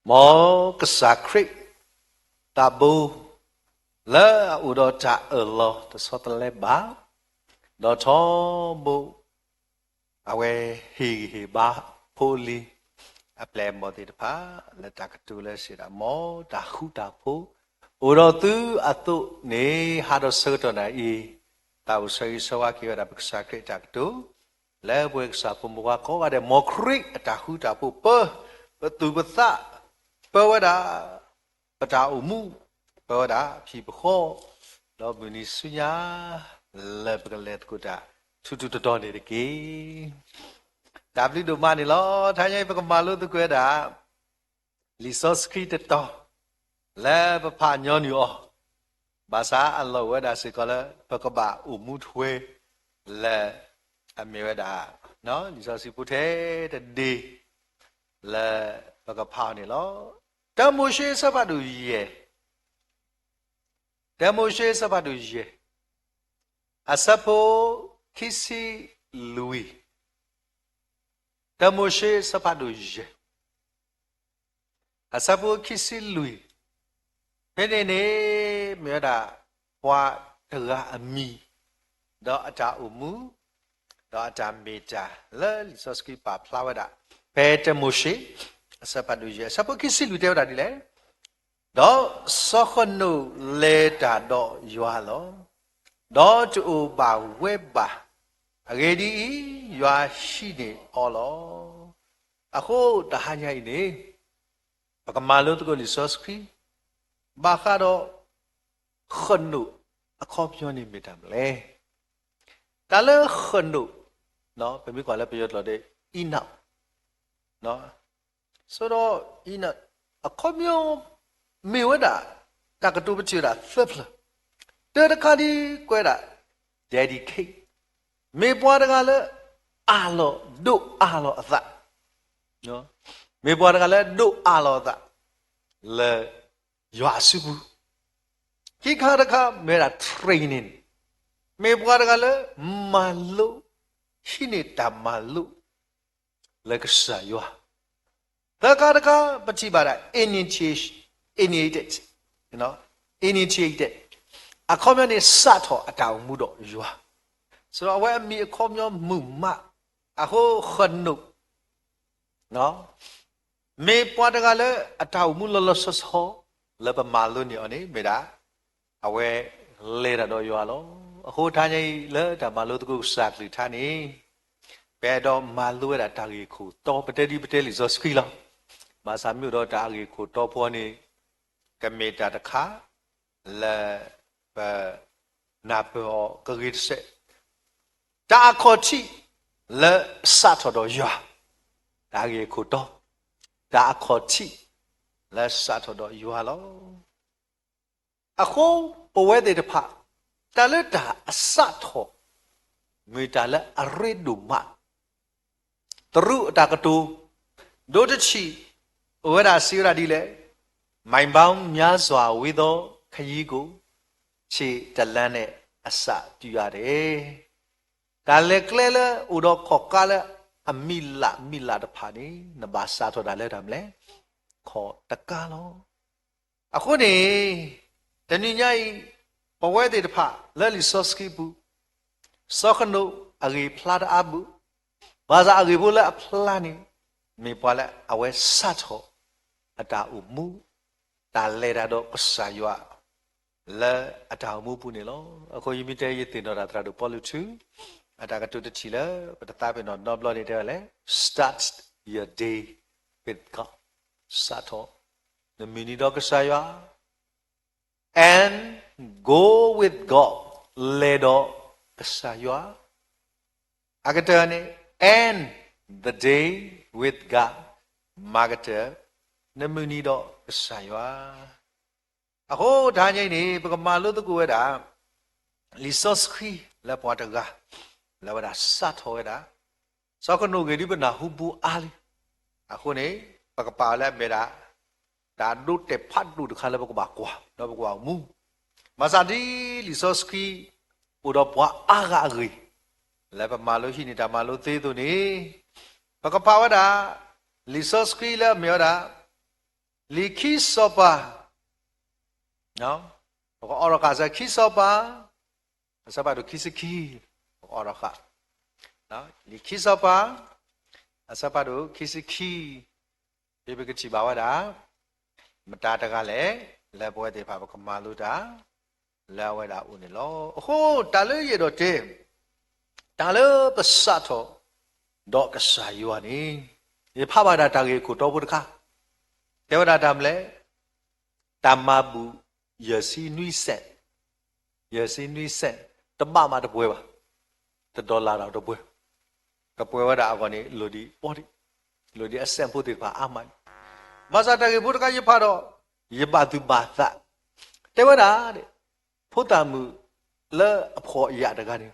Mo kesakrit tabu le udah tak Allah tersotel lebar dah coba awe hi bah poli aple mo ti pa le tak tu le sira mo dahu dapu udah tu atu ni harus serta i tahu saya sawa kira dapat kesakrit tak tu le buat sapumuka kau ada mo krik dahu dapu betul betul bahwa pada umum bahwa people lo Indonesia lebih let kuda tutu tutu ni deki tapi do mana lo tanya ibu kemalu tu kuda resource kita tu lebih panjang ni bahasa Allah kuda sekolah perkebak umum tuh le Amerika no resource putih tadi le perkebak ni lo Damushe sabadu ye. Damushe sabadu ye. Asapo kisi lui. Damushe sabadu ye. Asapo kisi lui. Penene mera wa tera ami. Da ada umu. Da ada meja. Le lisoski pa plawada. Pe damushe. Sabadu je. Siapa kisi lu dia tadi le? Do sokhonu le da do yua lo. Do tu ba weba. Agedi yua shini olo. Aku dah hanya ini. Bagaimana tu kau lisoski? Baka do khonu. Aku punya ni midam le. Kalau khonu, no, pembi kau le pejat lo de inap, no. So ina a komyo miwada takatu bachira flipla de kadi kweda dedicate me bwa daga le alo do alo atha no me bwa daga le do alo atha le ywa subu ki kha daga mera training me bwa daga le malu hini tamalu le ksa ywa Daka pachibara initiated, you know, initiated. A common is sato atau mudo yua. So awak mi common muma, a ho khanu, no. Me puadagale atau mulolosos ho leba maluni oni beda. Awak lera do yua lo. A ho tanya le da malu tu sak li tani. Bedo malu ada tagi ku. To beteli zoski lo. Masa mi do tagi ku to poni kemeta dekha le ba napo kagit se. Ta khoti le sato do yua. Tagi ku to. Ta khoti le sato do yua lo. Ako powede de pa. Ta le ta sato. Mi ta le aredu ma. Teru ta ketu do de chi Ora sira dile, main bang nyazwa wido kayigo, chi talane asa tuyare. Kale klele udo kokale amila de pani nabasa to dale damle, ko takalo. Ako ni, tani nyai pawede de pa leli soski bu, sokano agi plada abu, baza agi bula plani, mi pala awe sato. Ada umu, talera do kesayua, le ada umu pun lo. Aku imite yiti no ratra do polutu, ada katu de chile, pada tapi no noblo ni dia le. Start your day with God, sato, the mini do kesayua, and go with God, le do kesayua. Agaknya ni, and the day with God, magate. Namuni do saywa. Ako tanya ini bagaimana tu kau ada lisoski la puataga la pada sato ada. Sakano gedi benda hubu ali. Aku ni bagaimana beda. Tadu tepat du dekala bagakwa, dah bagakwa mu. Masa di lisoski udah puak agak agri. La pemalu ini dah malu tu ni. Bagaimana ada lisoski la miara Liki sopa. No? Oraka sa ki sopa. Sopa do kisiki. Oraka. No? Liki sopa. Sopa do kisiki. Bibi kecil bawa dah. Mata tegale. Lepas itu apa kemalu dah. Lepas dah unilo. Oh, talu ye dote. Talu besar tu. Dok kesayuan ni. Ye apa dah tagi kudo berkah. Dewa dah damle. Tamabu. Yasi nuisen. Yasi nuisen. Tebak mah terbuai bah. Terdolar dah terbuai. Terbuai dah apa ni lodi. Bodi. Lodi asam putih bah aman. Masa tagi berkah ye pada. Ye batu bata. Dewa dah. Putamu. Le apa ya dah kan ni.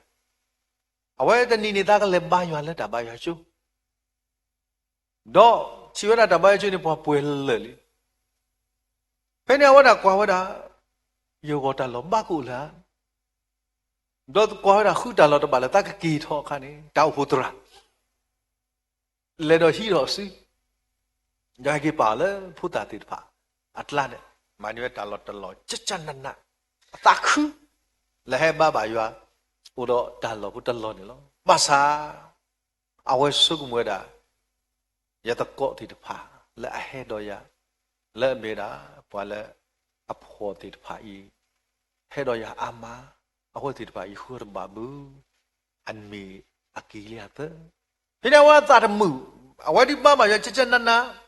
Awak itu ni tak lebay jual le tak bayar cu. Do, siapa tak bayar cu ni buat puel le. Peni awak dah kuah dah, yo kota lomba kula. Do kuah dah khuda lo tu bala tak kita kan ni, tahu putra. Le do hero si, jangan kita le putra tidak pa. Atlan, manusia talot talot, cecan nana, takku, leher bayar. Udah dalam pun dalam ni lo. Masa awal suku muda, ya tak kau tidak pa. Le akhir doya, le beda, pula apa tidak pa i. Hedoya ama, awal tidak pa i hur babu, anmi akilia tu. Ini awal tak mu, awal di mama ya cincin nana,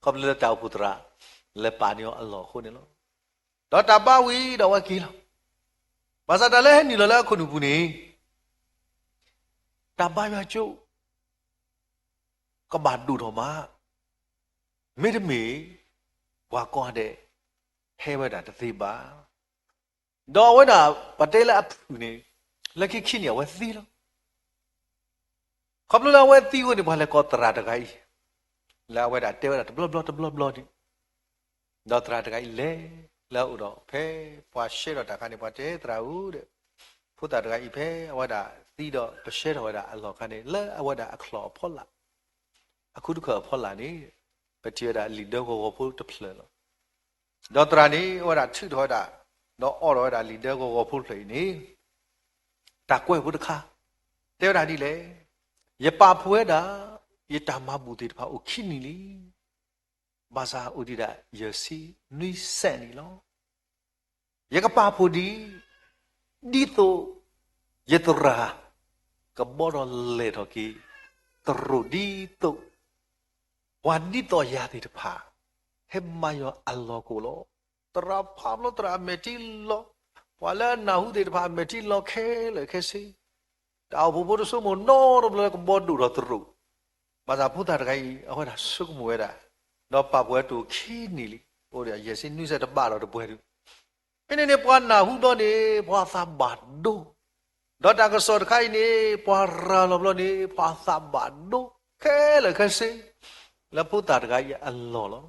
kau boleh tahu putra, le panio Allah kau ni lo. Dah tabawi, dah wakil. Masa dah leh ni lala aku nubu ni, tabai macam kebadu thoma, midmi, wakon de, hebat dah tiba, dah dah patela apa ni, lagi kini awak ti lo, kalau awak ti ni boleh kau terada kai, lah awak dah tewa dah blok ni, dah terada kai le. Lalu dah, puasa dah tak kan ni puasa terau deh. Putar dah ipe, awak dah tidak puasa awak dah Allah kan ni, awak dah akhlak pola. Aku tu kau pola ni, betul dah leader kau pun terpilih. Dah terani awak dah cik awak dah orang awak dah leader kau pun terpilih ni, tak kau pun dekah. Teo dah ni le, ye papuai dah, ye tamah budi dah ukini ni. Bahasa udida yesi nui seni lo. Ya kepapu di tu ye terah keboro le toki teru di tu wanito ya di depan hemayo Allah kulo terapam lo terameti lo wala nahu di depan meti lo ke le kesi tahu bubu tu semua no lo keboro lo teru bahasa putar kai awak dah sukmu dah. Dah papuai tu kini li, oh dia yesin ni saya tebar dah papuai tu. Ini puan nahu dah ni puan sabar do. Dah tak kesor kai ni puan rala ni puan sabar do. Kela kasih, lepas tar kai Allah lo.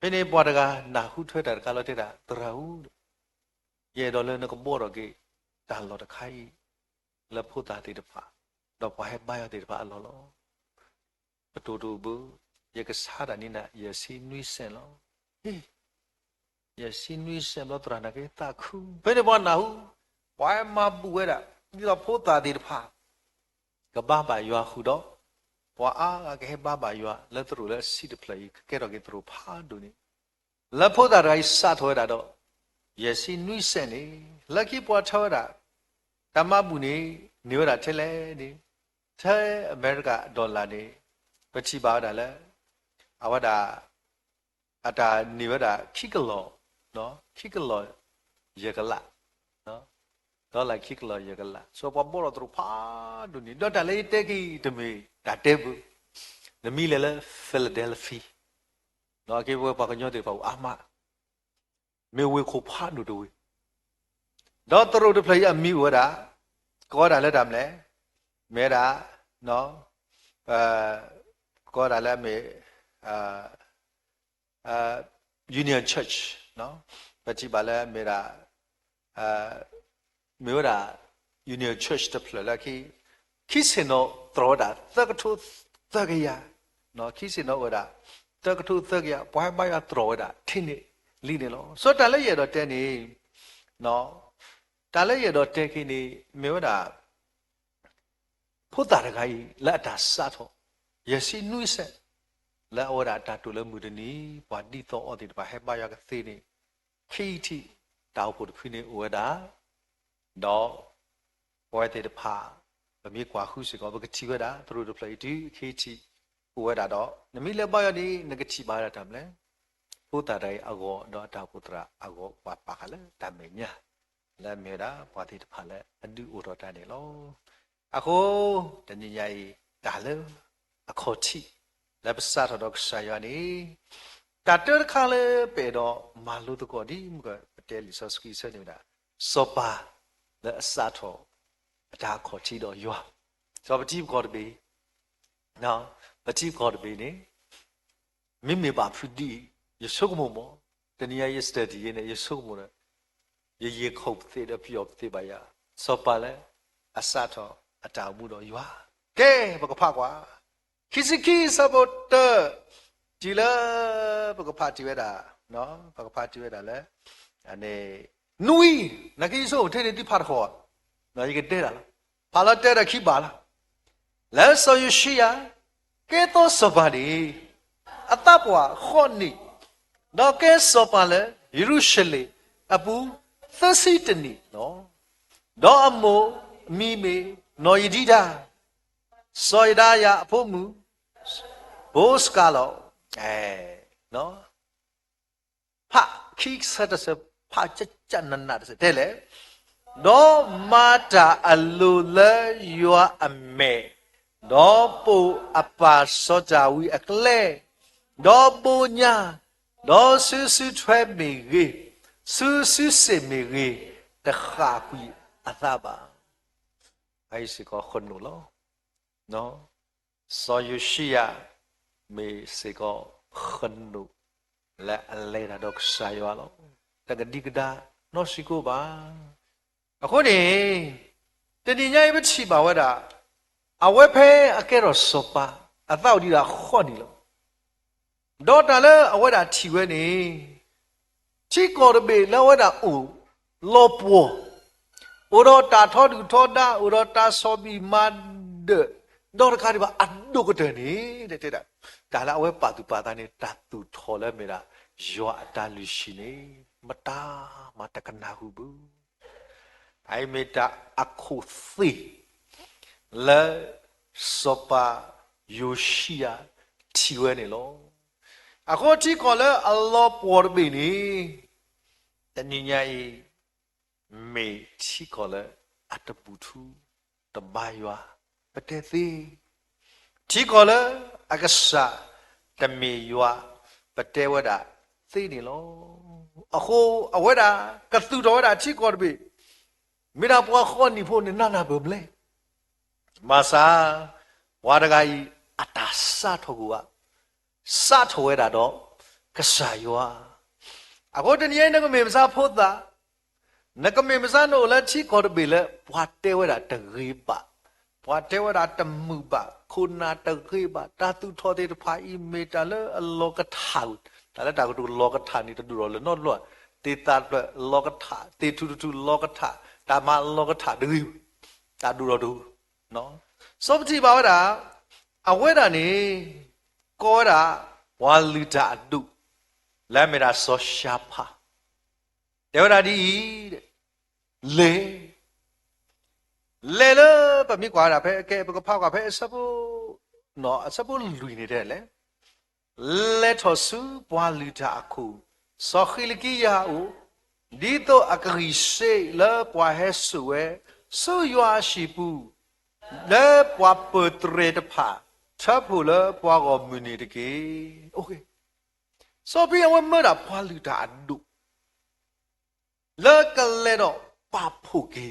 Ini puan dah nahu tu dah kalau tidak terau. Ye dah le nak bor lagi, dah lo dah kai. Lepas tar tidak pa, dah pakai bayar tidak pa Allah lo. Betul tu bu. Ya kesadaran ni nak ya sinwisen lo, ya sinwisen lo terana ke takku. Benda buat nahu, why mabu ada, ni la pota di depan. Kebaba yua hudo, wah ke baba yua, la terus la si deplay, kira ke terus padu ni. La pota rai satu ada do, ya sinwisen ni, lagi buat tahu ada, tamabu ni, ni ada cile ni, cile Amerika dolar ni, perciba ada la. Awak dah ada ni ada kikalo, no kikalo je kelak, no, dah lah kikalo je kelak. So apa boleh terus padu ni, dah dah leh tegi demi dah debu, demi lele Philadelphia, no kita buat pakaian tu pau amat, mewe ko padu tu, dah terus tu pelajari mewe dah, kau dah le dam le, merah, no, kau dah le me. Union Church, no? Bagi bala mera Union Church terpilih lagi. Kisah no teroda, tak tu tak ya, no kisah no ada တကထုသကရပွားပါရတော်တာထင်းနေလိနေလောစောတလည်းရတော့တဲနေနော်တလည်းရတော့တဲခင်းနေမြေဝတာဖို့တာရခိုင်လက်တာစတော့ရစီနွိဆက်လက်ဩတာတာတူလမှုတနီပွားတိတော်အတိတပါဟဲပါရကသေးနေခိတိတောက်ဖို့တဖိနေဩတာတော့ဘွဲတဲ့တဖာဗမေကွာခုစီကောဘကတိဝတာသူတို့ဖလိုက်ဒီခိတိဩတာတော့နမိလက်ပါရဒီငကတိပါရတာမလဲဖို့တာတိုင်းအကောတော့တာပုတ္တရာအကောပါပါခလဲတမေညာလက်မြေတာဘွားတဲ့တဖာလဲအတူဩတော်တန်နေလောအခုတညညကြီးဒါလဲအခုတိလက်ပစားတော့ဆာယနီတတရခါလဲပေတော့မာလူတကောဒီမကတဲလီဆော့စကီဆနေတာစောပါလက်အစားတော့အတာခေါ်ချီတော့ရွာစောပတိခေါ်တပေနော်ပတိခေါ်တပေနေမိမိပါဖူဒီရဆုကမမောတနည်းရစတဒီနေရဆုကမောရေခုတ်သေးတယ်ပြောသေးပါရစောပါလဲအစားတော့အတာမှုတော့ရွာကဲဘကဖကွာခိစကီစဘတ်ဒီလာဘကဖတီဝဲတာနော်ဘကဖတီဝဲတာလဲအနေနွီနကိဆိုထဲနေတိဖတ်ခေါ်နော်ဒီကတဲတာလားဖာလာတဲတာခိပါလားလဲဆိုယရှိယာကဲတော့စပါဒီအတပွားခေါနိတော့ကဲစပါလဲယေရုရှလေအပူသစီတနီနော်တော့အမိုမိမေနော်ယဒီတာစောရဒါယအဖို့မူဘိုးစကလောနော်ဖခိစတစဖချနနတ်စတဲ့လေတော့မာတာအလူလေယောအမေတော့ပူအပါစောကြဝီအကလေတော့ပူညာတော့ဆူဆူထွဲမီရီဆူဆူစေမီရီတခါကွီအသပါအိုက်စကောခွန်နိုလောနော်စောယရှိယမေစေကောခွန်နိုလဲအလဲတာတော့ဆာယောလောတကဒီကဒါနော်စီကိုပါအခုနေတတိညာဘချီပါဝဲတာအဝဲဖဲအကဲတော့စောပါအတော့ဒီတာခေါ့နေလို့ဒေါ်တာလဲအဝဲတာထီဝဲနေချီကောရဘေလဲဝဲတာအိုလောပေါ်ဥရောတာထောဒူထောဒါဥရောတာဆောဘီမတ်ဒေါ်ခါဒီပါအဒုကတဲ့နေတဲ့ဒါလာဝဲပါတူပါတာနေတာတူထော်လဲမေတာယောအတာလူရှိနေမတာမတကနာဟုဘူးအိုင်မေတာအခုသိလဲစောပါယိုရှိယာတီဝဲနေလောအခုတီကောလဲအလောပေါ်ဘီနေတညညာဤမေတီကောလဲအတပူထူတဘာယွာပတေသေးတီကောလဲအကဆာတမေယွာပတေဝဒသိနေလောအခုအဝဲတာကသူတော်တာတီကောဘီမိနာပွားခေါ်နေဖို့နေနာဘမလဲမာစာဝါဒဂါဤအတာစထောကူကစထောဝဲတာတော့ကဆာယောအခုတနည်းနကမေမစားဖို့တာနကမေမစားနိုလဲချီခေါ်တယ်လေဘွာတဲဝဲတာတရေပါဘွာတဲဝဲတာတမှုပါခုနာတရေပါတာသူထောတဲ့ဖာအီမေတာလဲအလောကထာဒါလည်းတာကတူလောကထာနေတူရောလဲနော်လောတေတာလောကထာတေတူလောကထာတာမလောကထာဒရီတာတူရောတူနော်စောပတိပါဝတာအဝဲတာနေကောတာဝါလူတာအတုလဲမေတာစောရှာဖာတေဝရာဒီတဲ့လေပမိကွာတာဖဲအကဲပကဖောက်ကဖဲအစပုနော်အစပုလူနေတဲ့လေလက်ထောစုပွာလူတာအခုစောခိလကီယာဦးဒီတော့အကရိစေလဲပွာဟဲဆွဲဆွယွာရှိပူလဲပွာပတရေတဖာချပ်ဖို့လဲပွာကောမြူနေတကေโอเคစောပြဝမတာပွာလူတာအဒုလဲကလဲတော့ပါဖို့ကေ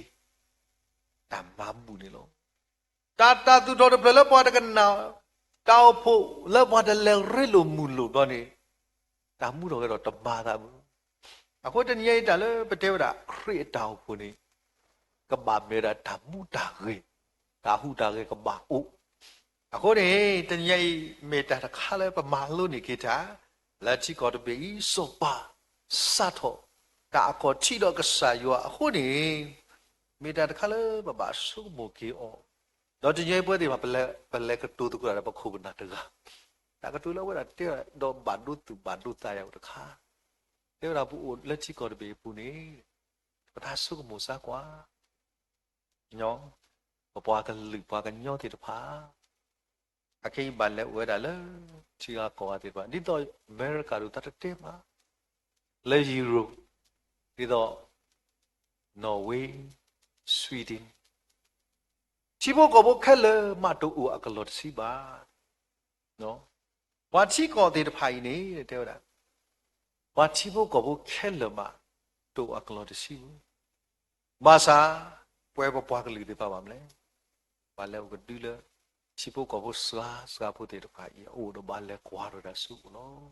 တမမှုနေလို့တာသူတော်ဘယ်လဲပွာတကနာတောက်ဖို့လဲပွာတလဲရလို့မူလို့တော့နေတာမှုတော့ကတော့တပါတာဘူးအခုတနည်းတာလဲပတေဝတာခရစ်တောက်ဖို့နေကဘာမေရာတမှုတာရေတာဟုတာရေကဘာအို အခုနေတညိမေတ္တာတစ်ခါလဲပမာလို့နေခဲ့တာလက်ချီကောတပေစောပါစတ်တော့ဒါအကောချီတော့ကစားရောအခုနေမေတ္တာတစ်ခါလဲပမာဆုမိုကေအောတော့တညိပွဲတွေမှာပလဲကတူတကူရပခုဘနာတကဒါကတူလို့ဝဲတာတဲ့တော့ဘာဒုတူဘာဒုတာရောက်တခါတဲ့တော့ဘူးလက်ချီကောတပေပူနေပဒါဆုမိုစားကွာညောပပွားကလူပွားကညောတဲ့တဖာအခင်းပါလဲဝဲတာလဲချီကကောတဲ့ပါဒီတော့အမေရိကတို့တတ်တဲ့မှာလဲယူရိုဒီတော့နော်ဝေးဆွီဒင်ချီဘောကဘောခက်လဲမတူအကလော့စီပါနော်ဝါချီကောတဲ့တဖိုင်နေတဲ့တဲ့ဟုတ်ဝါချီဘောကဘောခက်လဲမတူအကလော့စီဘူးဘာသာပွဲပွားကလေးတွေပါပါမလဲဘာလဲကဒီလဲချီဖို့ကဘောစကားဖို့တဲ့တခါကြီးအိုးတော့ဘာလဲကွာတော့တာစုနော်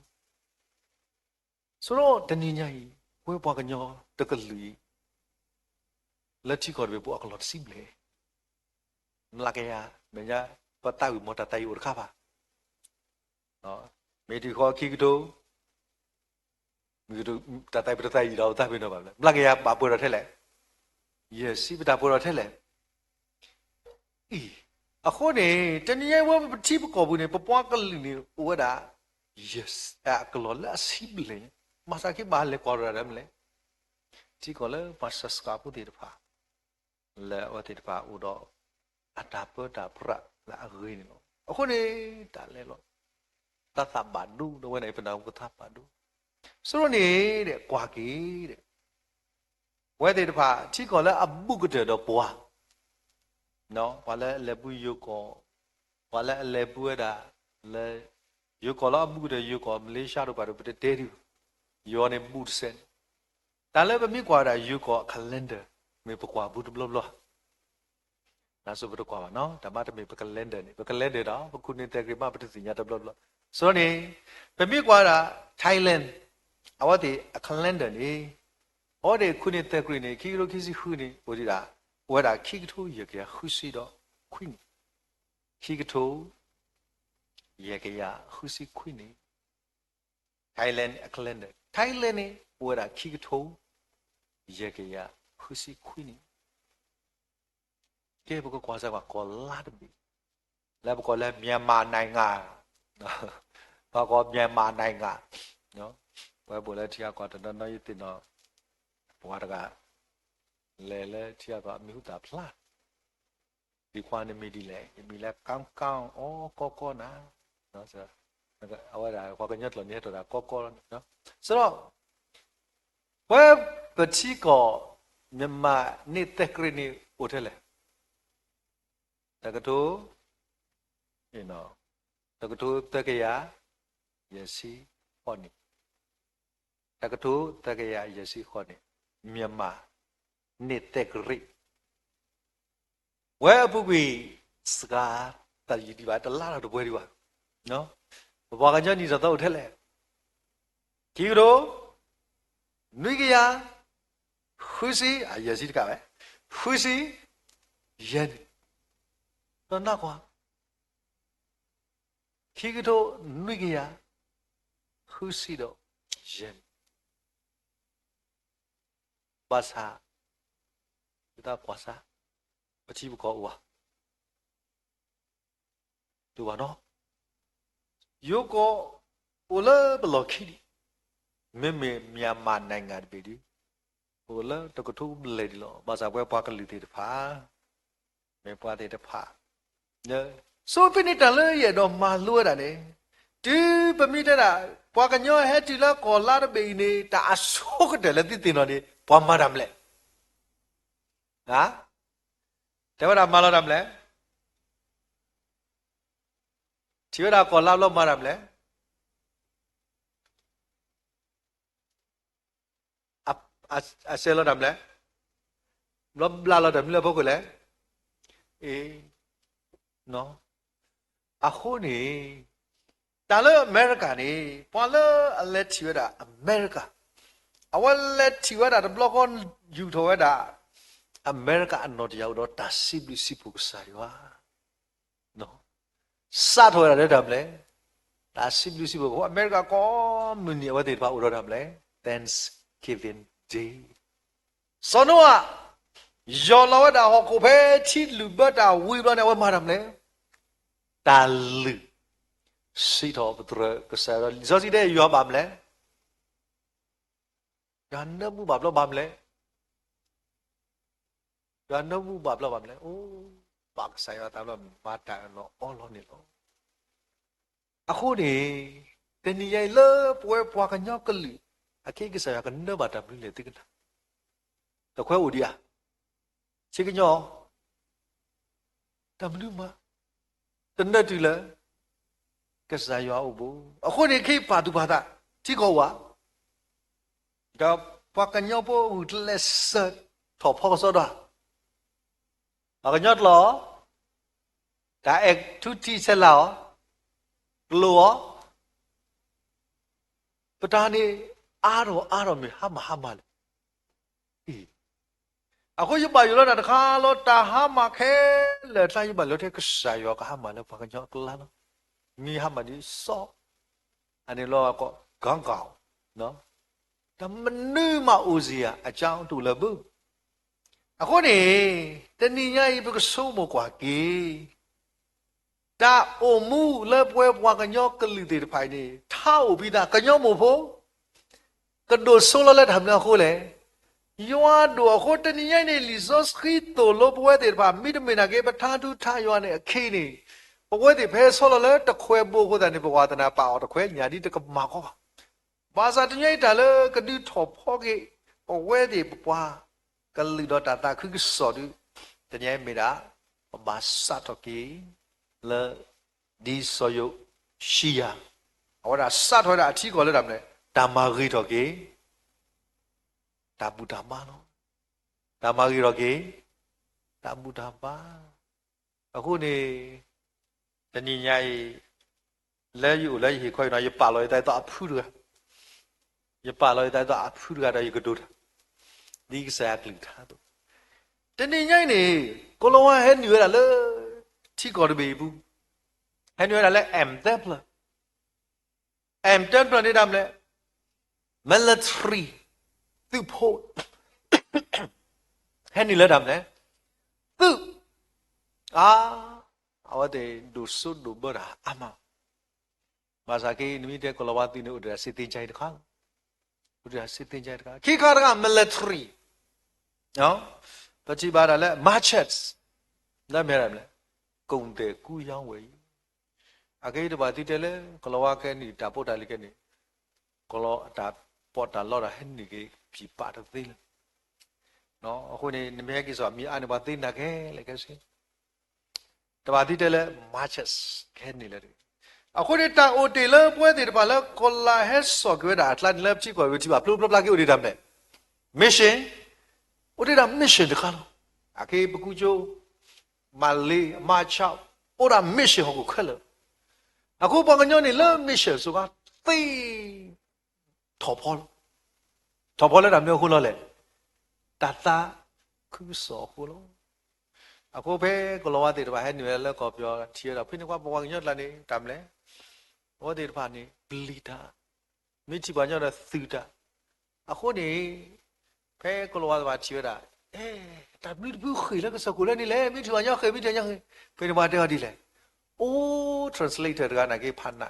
ဆိုတော့တနည်းညာကြီးဝဲပွားကညောတကလူလက်ချီကော်ပဲပွားကလော့စီမလဲမလာကရမညာပတ်တာဝီမတတိုင်ဦးခါပါနော်မေဒီခေါ်ခိကတိုမြေတို့တတိုင်ပတတိုင်တော့တာပဲတော့ပါမလာကရပါပေါ်တော့ထဲလဲ yes စီပတာပေါ်တော့ထဲလဲအခုနေတနည်းဝဘတိပကောဘူးနေပပွားကလီနေဝဒါ yes ကလောလာစီဘလေမစကိဘာလေကောရရမလဲဒီကောလေပါစစကပူဒီတဖာလဲဝတိတဖာဥတော့အတာပတာပရလာအရင်းနော်အခုနေတာလဲလို့တသဘာဒူတော့ဝနေပနာကသဘာဒူဆိုတော့နေတဲ့ကွာကြီးတဲ့ဝဲတဲ့တဖာဒီကောလေအဘုကတဲ့တော့ပွားနော်ဘာလဲလေပူယုကောဘာလဲလေပူရတာလေယုကောလာဘူးတဲ့ယုကောမလေးရှားတို့ဘာတို့တဲ့တဲဒီယောနေဘူးစင်ဒါလည်းမမြကွာတာယုကောကလန်ဒါမေပကွာဘူးဘလဘလဒါဆိုဘတော့ကွာပါနော်ဓမ္မတမေပကလန်ဒါနေပကလန်ဒါတော့ပကုနေတဲ့ကရမပတစီညာတဘလဘလဆိုနေမမြကွာတာထိုင်းလန်အဝတိအခလန်ဒါနေဟောတဲ့ခုနေတဲ့ကရနေခီရိုခီစီခုနေဟိုဒီတာဝဲတာခိကထိုးရကရခုစီတော့ခွင်းခိကထိုးရကရခုစီခွင်းနေထိုင်းလန်အခလန်ဒါထိုင်းလန်နေဝဲတာခိကထိုးရကရခုစီခွင်းနေကဲဘကကွာစားကကောလာတဘီလဲဘကလဲမြန်မာနိုင်ငံဘာကောမြန်မာနိုင်ငံနော်ဘယ်ဘလဲတီယာကွာတနနရတင်တော့ဘွားတကလဲတီယာကအမျိုးသားဖလားဒီခွာနေမီဒီလဲမီလဲကောင်းကောင်းအော်ကောနာနော်ဆိုတော့အဝရခွာကညတ်လို့နေတော့ကောနော်ဆိုတော့ဘယ်ပတိကောမြန်မာနေတဲ့ကရနေဟိုထဲလဲတကတိုနော်တကတိုတကရယစီဟောနေတကတိုတကရယစီဟောနေမြန်မာနေတဲ့ကရဝဲပုကွေစကားတည်ဒီပါတလားတော့ပွဲဒီပါနော်ဘာကညနေတော့ထဲလဲဒီလိုနွေကရခုစီယစီတကပဲခုစီယန်တော့နောက်ကွာခိကတိုနွေကရခုစီတော့ယန်ဘာသာဒါကွာစားအချိဘကောဦးတူပါနော်ယောကောဟိုလဘလော်ခီမေမြန်မာနိုင်ငံတပြည်ဒီဟိုလတကထုလေဒီလောဘာသာပွဲပွားကလူတွေတဖာမေပွားတဲ့တဖာနော်ဆိုဖိနေတလဲရတော့မလွှဲတာလေဒီပမိတတာပွားကညောဟဲတီလာကောလာဘေနေတာအဆောကတယ်လေတိတင်တော့ဒီပွားမရမလဲဟာတဲ့ဘာမလာရမလဲဒီရကောလာလို့မရမလဲအဆဲလို့ရမလဲဘလလာတယ်မလဲဘုကလေအေးနော်အခုနေတာလို့အမေရိကန်နေပွာလို့အလက်ချီရတာအမေရိကန်အဝလက်ချီရတာဘလော့ကွန်ယူထောရတာအမေရိကန်အနော်တရောက်တော့တာစီဘီစီပုကစားရွာနော် sát thôi là đấy đầm lấy đã ship lưu ship của America có mình nhiều thì bảo rồi đầm lấy Thanksgiving Day sau nữa do lo đã họ có phải chỉ lưu bớt đã vui bao nhiêu mà đầm lấy ta lưu sĩ thọ bật rồi cái sao đó do gì đấy do bám lấy do nó bu bám lo bám lấy do nó bu bám lo bám lấy ô bạc sai vào tao là mát đã nó all on itအခုနေတဏှိရိုင်လပွဲပွားကညောကလူအခိကစားကနဘာတပလလေတိကနာတခွဲဦးဒီယာချိကညောတမလူမတနတ်တူလကစားရွာဦးဘူးအခုနေခိပါတူပါတာတိကောဝါဒါပွားကညောပို့ဦးလက်စထော်ဖောက်စောတော့အကညောတလောဒါအထုတိဆက်လောလောပတာနေအားတော့မြေဟာမလေအခုရပါရလာတခါလောတာဟာမခဲလေတိုင်းရပါလောတဲ့ကစားရောကဟာမလေဘာကကြောကလာနော်မြေဟာမဒီစောအနေလောကခေါင်းကောင်နော်တမနုမဦးစီယာအကြောင်းတူလဘူးအခုနေတဏိညာဤဘကဆုံးမကွာကြီးတာအိုမူလေပွဲပွားကညောကလူတေတဖိုင်နေထားဥပိတာကညောမို့ဖို့ကဒိုဆိုလလက်ထမ်းနာခိုလေယောဒိုခိုတနီယိုင်နေလီဇောစခီတိုလိုပွဲတေပါမိတမနာကေပထာတူထားယောနေအခင်းနေပွဲတေဖဲဆိုလလက်တခွဲပို့ခိုတဲ့နေဘဝတနာပါအောင်တခွဲညာဒီတကမာကောဘာသာတညိုင်တာလေကတိထော်ဖောကေပွဲတေပွားကလူတော့တာခိကစောတူတညိုင်မီတာဘာစာတော့ကေလေဒီဆိုယရှိယာဟောတာစတ်ထွားတာအထီးကောလဲတာမလဲတာမာဂီတော့ကေတာဘူတာမာနော်တာမာဂီတော့ကေတာဘူတာပါအခုနေတဏိညာဤလဲယူလဲဟိခွိုင်းတော့ရပါလို့တိုက်တော့အဖူးရရပါလို့တိုက်တော့အဖူးရတော့ရကဒုတာဒီကစားကလိထားတော့တဏိညာနေကိုလောဟဲညွရလေထီကောတဘေဘူးဟဲညွရလေအမ်တက်လားem trên plan đi đam lệ military tự phụ hết đi lên đam lệ tự ở đây đủ số đủ bớt ama mà sao cái niệm thế kalau wati ni udah sitin cai dekat udah sitin cai dekat khi kau dengan military no tapi pada le marches dah merah le cùng te ku yang wei cái đó bà tí tê lê, kalau wa cái này đã bố đại cái này, kalau đã bố đã lo ra hết này cái bị bắt được tin, nó hồi này mấy cái gì mi anh bà tin là cái lại cái gì, đó bà tí tê lê matches cái này là, hồi này ta ô tê lê bố thì bà lê còn là hết số cái đó Atlant lê chỉ có cái bà plug cái ô tê đam này, mission, ô tê đam mission được không? Cái bức chú Mali, Machao, ô đam mission họ cũng khá làအခုဘာကညောနေလဲမစ်ရှယ်ဆိုကသိထော်ဖော်လဲတာမျိုးခုလို့လေတတာခုစောခုလို့အခုပဲကလောဝတိတပါဟဲ့နေလဲကောပြောထီရတာဖိနေကွာဘာကညောလာနေတမ်းလဲဘောတိတပါနေဘလီတာမိချီပါညောတဲ့သီတာအခုနေဖဲကလောဝပါထီရတာတမီဘူးခေလဲကစကူလဲနေလဲမိချီပါညောခေမိတဲ့ညောခေဖိနေပါတဲ့ဟာဒီလဲtranslator ကနာကေဖာနာ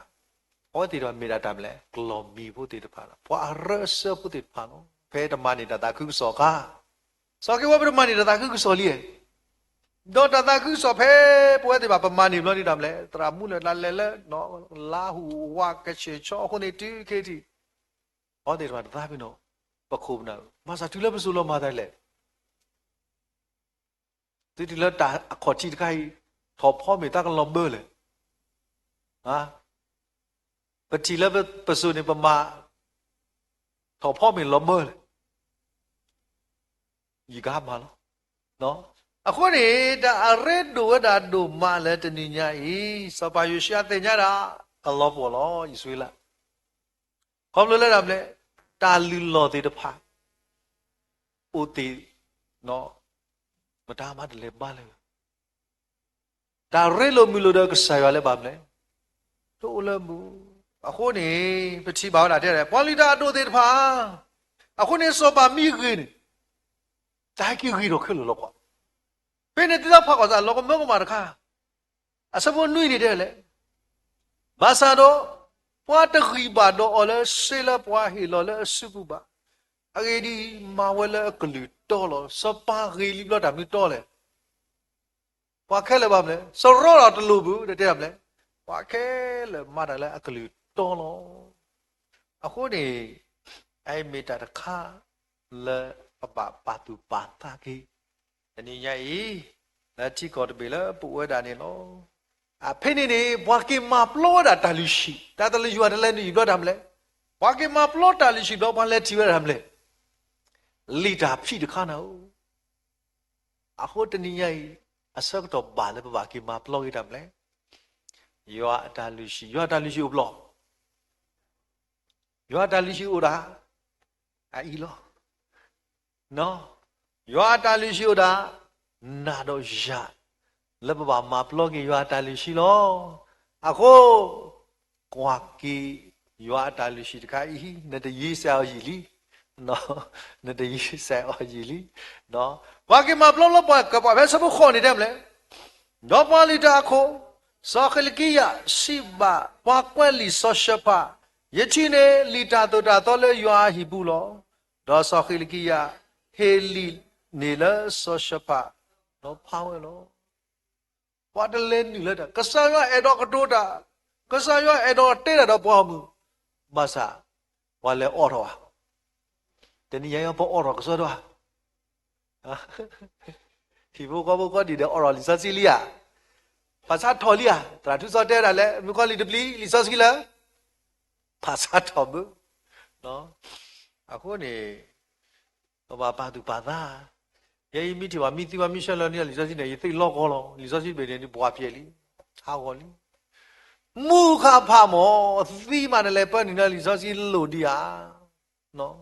ဟောတီတော့မေတာတမ်းလဲဂလောမီဖို့တီတဖာလားဘွာရဆဖို့တီဖာနော်ဖဲတမနေတာတာခုစောကစောကေဝဘရမနေတာတာခုစောလီဒေါ်တာခုစောဖဲပွဲတီပါပမနီဘလို့တီတမ်းလဲတရာမှုလဲလာလဲနော်လာဟူဝါကချေချောခုနေတီကေတီဟောတီတော့တာပြီနော်ပခုမနာမစာတူလဲပစုလောမာတိုင်းလဲတီလဲတာအခေါ်တီတခိုင်ထော်ဖော်မေတာကလောဘလေပတိလဘပစုနေပမာထော်ဖော်မေလောဘလေဤကားမလားနော်အခုနေတာအရဲဒိုဒါဒိုမလဲတနိညာဤစပါယရှာတင်ကြတာအလောပေါ်လောဤဆွေးလာခေါမလို့လဲတာမလဲတာလူလောသေးတဖာအိုတီနော်မတာမတလဲပါလဲ ဒါရဲလိုမီလိုတော့ကစားရလဲပါမလဲတို့လည်းမူအခုနေပတိပါလာတဲ့ပေါ်လီတာတို့တဲ့တဖာအခုနေစောပါမိခင်းတာကြီးကြီးတော့ခလို့လောက်ပါဘယ်နဲ့တက်ဖက်ကောစားလောကမေကမာတခါအစဘနွိနေတဲ့လေဘာသာတော့ပွားတခိပါတော့အလဲဆေလပွားဟီလောလဲစုကူပါအဂေဒီမာဝဲလဲကလူတော်လို့စပါဂီလီလို့တာမျိုးတော်လေပွားခဲလဲပါမလဲစရောတော့တလူဘူးတဲ့မလဲပွားခဲလဲမာတယ်လဲအကလူတော်လို့အခုနေအဲ့မေတ္တာတခါလဲပါတူပါတာကြီးတနည်းကြီးလက်ချီကောတပေလဲပူဝဲတာနေလို့အဖေနေနေဘွားကင်မာပလောတာတလူရှိတာတလူယူရတယ်လဲနေယူတော့တာမလဲဘွားကင်မာပလောတာလူရှိတော့ဘာလဲတီရတာမလဲလီတာဖြစ်တခါနော်အခုတနည်းကြီးအစကတော့ဘာလဲဘွားကင်မာပလောရတာမလဲယူအတာလူရှိယူအတာလူရှိဘလောယူအတာလူရှိဦးတာအီလောနော်ယူအတာလူရှိဦးတာနာတော့ရလက်ပပါမှာပလော့ကရွာတာလူရှိလောအခုကွာကီရွာတာလူရှိတခါဤနဲ့တရေးဆာကြီးလီနော်နဲ့တရေးဆာကြီးလီနော်ဘာကမှာပလော့လော့ပွားကပွားဘယ်စဘခေါ်နေတယ်မလဲတော့ပါလီတာခုစောခလကီယာရှိဘာပွားကွက်လီဆောရှပါယချိနေလီတာတိုတာတော့လေရွာဟီဘူးလောတော့စောခလကီယာဟေလီနေလဆောရှပါတော့ဖောင်းရလောဘာတလဲနီလက်တာကဆာရအဲ့တော့ကတိုးတာကဆာရအဲ့တော့တဲ့တော့ပွားမှုမဆာဝါလဲအော်တော့တနည်းရောပေါ်အော်တော့ကစောတော့ဒီဘောကဒီတဲ့အော်လီစာစီလီယာภาษาทอลีอ่ะตราทุสอเตระแลมีคอลีดบลีลิซอสกิละภาษาทอมเนาะအခုနေဘာပါသူဘာသာယေမိတီဝါမိတီဝါမိရှယ်လော်နီလီဇောစီနေသိလော့ကောလောလီဇောစီပေနေဘွားပြဲလီဟာကောလီမူခါဖာမောသီးမနလေပတ်နေလီဇောစီလိုဒီယာနော်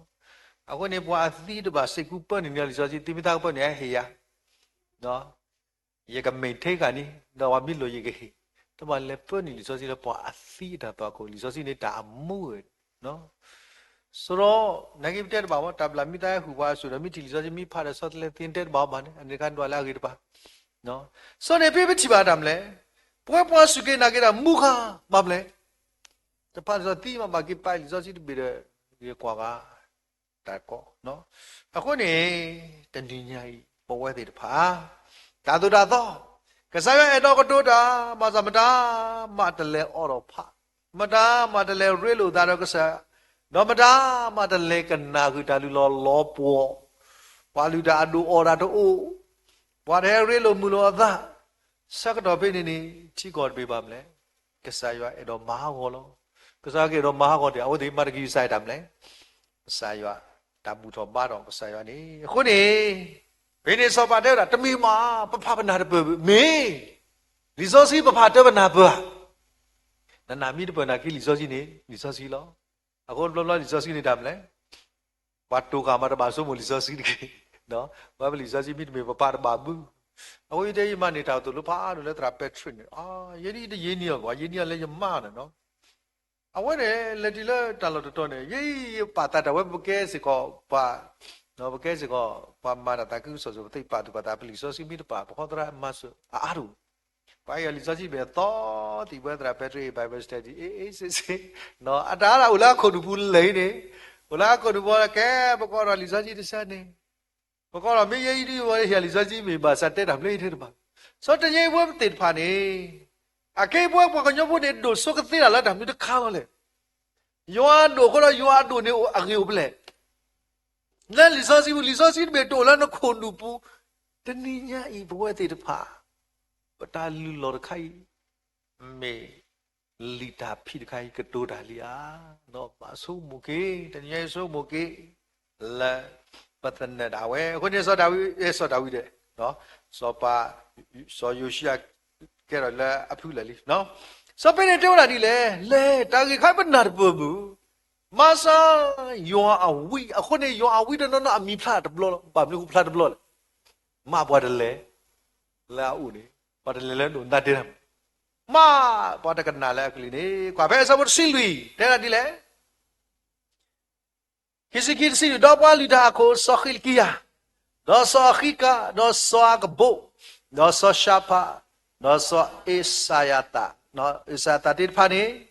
အခုနေဘွားသီးတပါစိတ်ကူပတ်နေလီဇောစီတိမိတာပတ်နေဟေယာနော်ယေကမေထေကနီတော့ဝါမိလိုယေကေတမလေပတ်နေလီဇောစီလပွားအသီးတာတော့ကိုလီဇောစီနေတာအမှုနော်ဆိုတော့negative ဘာဝတပ်လာမိတဲ့ဟူပါဆိုတော့မိတီလီဇောစီမိဖာတဲ့ဆော့လေတင်တဲ့ဘာဘာနဲ့အနေကန်တော့လာကြည့်ပါနော်ဆိုနေပြပြချပါတာမလဲပွဲပွားစုကေနာကေတာမူခါဘာမလဲတပါဆိုတီမဘာကိပိုင်လီဇောစီတပြီးတဲ့ဒီကွာကတက်ကောနော်အခုနေတန်တင်ညာကြီးပေါ်ဝဲသေးတဖာဒါတို့တာတော့ကစားရအဲ့တော့ကတိုးတာမစမတာမတလဲအော်တော့ဖမတာမတလဲရဲလို့ဒါတော့ကစားနော်မတာမတလဲကနာခုတာလူလောပေါ်ပါလူတာအတူအော်တာတို့ဘာတဲ့ရဲလို့မူလို့အသာစကတော့ဖိနေနေချီကော်ပေးပါမလဲကစားရအဲ့တော့မဟာဟောလို့ကစားကေတော့မဟာဟောတယ်အဝတိမတကီဆိုင်တာမလဲကစားရတာဘူးတော့ပါတော့ကစားရနေခုနေဘယ်နေစောပါတဲ့တာတမီမာပဖပနာတပမေလီဇောစီပဖတပနာပနာမီတပနာကီလီဇောစီနေလီဇောစီလောအခုလောလီဇောစီနေတာမလဲဘာတူကမှာတပါဆိုမလီဇောစီတကေနော်ဘာလီဇောစီမိတမေပပတပါဘူးအခုဒီမနေတာတို့လဖာလို့လဲတရာပက်ထရစ်နေယင်းဒီယင်းနီကွာယင်းနီလည်းရမနဲ့နော်အဝဲလေလက်တီလက်တလော်တော်နေရေးပါတာတဝဲပကဲစကောပါနော်ပကဲစကောပါမာတာကုဆိုသိပါတူပါတာပလီဆိုစီမီတပါပခေါ်တရာမဆအာရူပါရလီဆိုစီဘေတော့ဒီဘဲတရာဘက်ထရီဘိုင်ဘယ်စတဒီအေးစစ်နော်အတားလာဦးလားခုန်ဘူးလိမ့်နေဦးလားခုန်ဘောကဲပကောရလီဆိုစီတစနေပကောရမေရေးဒီဝရလီဆိုစီမေပါစတဲ့တာပလေးထဲတပါစောတရေဘွဲတိဖာနေအကေဘွဲပကညဘွနေဒိုဆိုကတိလာတာမြို့တခါလေယောအဒိုခေါ်ယောအဒိုနေအကေဘလေလဲလီဆိုစီဘေတိုလာနခုန်ပူတနိညာဤဘွဲတိတဖာပတာလူလော်ခိုင်မေလီတာဖိတခိုင်ကတိုးတာလီယာတော့ပါဆိုမူကေတနည်းဆိုမူကေလာပတနေတာဝဲခုနေစောတာဝီတဲ့နော်စောပါစောယူရှိယကဲရလာအဖူလာလီနော်စောပင်းနေတိုးတာဒီလေတာကြီးခိုင်ပနာတပဘူးမဆာယောအဝီအခုနေယောအဝီတဲ့နော်အမီဖလာတဘလောပါဘလူဖလာတဘလောမဘွားတယ်လေလာဦးနေ ဘာတလဲလဲလို့နာတယ်မာဘာတကနာလဲကလေးနေကွာဘယ်စဘတ်စီလူတဲ့ကဒီလဲkisi do pa lida ko sokhil kia do sokhika do soagbo do so shapa do so isayata no isayata ti phani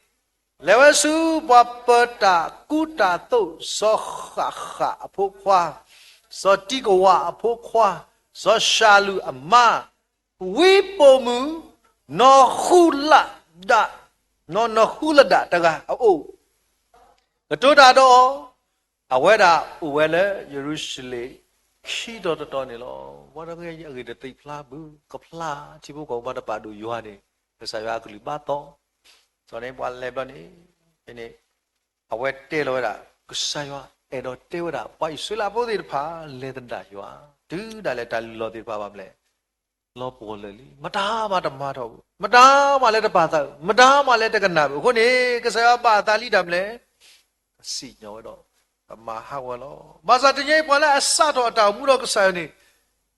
lewesu papata kuta to so kha aphokwa so tikowa aphokwa so shalu ama wipomu no khula da no khula da taga o gatoda doအဝဲတာဥဝဲလေယေရုရှလေခီတော်နေလောဘာတော့ရဲ့အဂိတတိဖလားဘူးကဖလားချိဖို့ကောင်မတပါတူယွာနေဆာရွာကလူပါတော့ဆိုနေပွာလဲပနေဒီအဝဲတဲလောတာကဆာရွာအဲ့တော့တဲဝတာပိုက်ဆွေလာပိုးသေးတဖာလေတတာယွာဒူးဒါလဲတာလောသေးပါမလဲလောပေါ်လေလီမတားမတမတော့ဘူးမတားမလဲတပါသားမတားမလဲတကနာဘူးခုနေကဆာရွာပါတာလိတာမလဲစီညောတော့မဟာဝလောဘာသာတကြီးပေါ်လာအစတော့တောင်မှုတော့ကစားနေ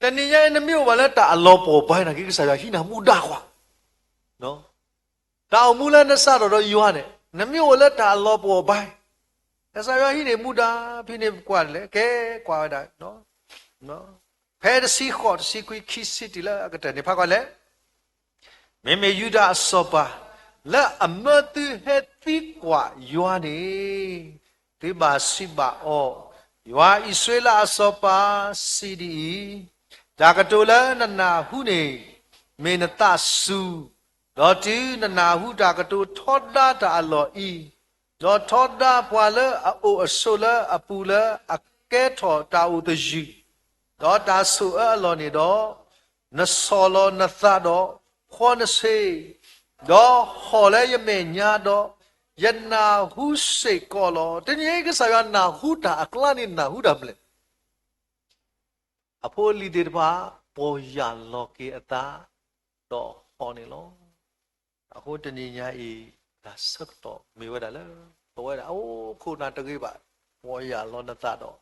တနည်းရဲ့နှမျိုးပါလဲတာအလောပေါ်ပိုင်းတာကိကစားရဟိနာမူတာခွာနော်တောင်မှုလဲနစတော့ယွားနေနှမျိုးလဲတာအလောပေါ်ပိုင်းကစားရဟိနေမူတာဖိနေကွာလေကဲကွာတာနော်ဖဲတစီခေါ်စီကွီခီစီတီလာကတဲ့နေဖာကွာလေမေမေယူဒာဆောပါလာအမတ်ဟက်တိကွာယွားနေဒီပါစီပါအောယွာဣဆွေလာဆောပါစီဒီဒါကတိုလနနာဟုနေမေနတဆုဒေါ်တီနနာဟုဒါကတိုထောတာတာအလောဤဒေါ်ထောတာပွာလအိုအဆိုလအပူလအကဲထောတာဥတယူဒေါ်တာဆုအလောနေတော့နဆောလောနသတော့ခေါနစေဒေါ်ဟော်လဲယမေညာတော့ယနာဟုစေကောလောတနည်းကစားရနာဟုတာအကလနိနာဟုတာမလဲအဖိုးလီတေတပါပေါ်ရလောကေအတာတော့ဟောနေလောအခုတနည်းညာဤဒါဆက်တော့မေဝဒါလဲပေါ်ဝဲတာအိုးခုနာတကြီးပါပေါ်ရလောနတာတော့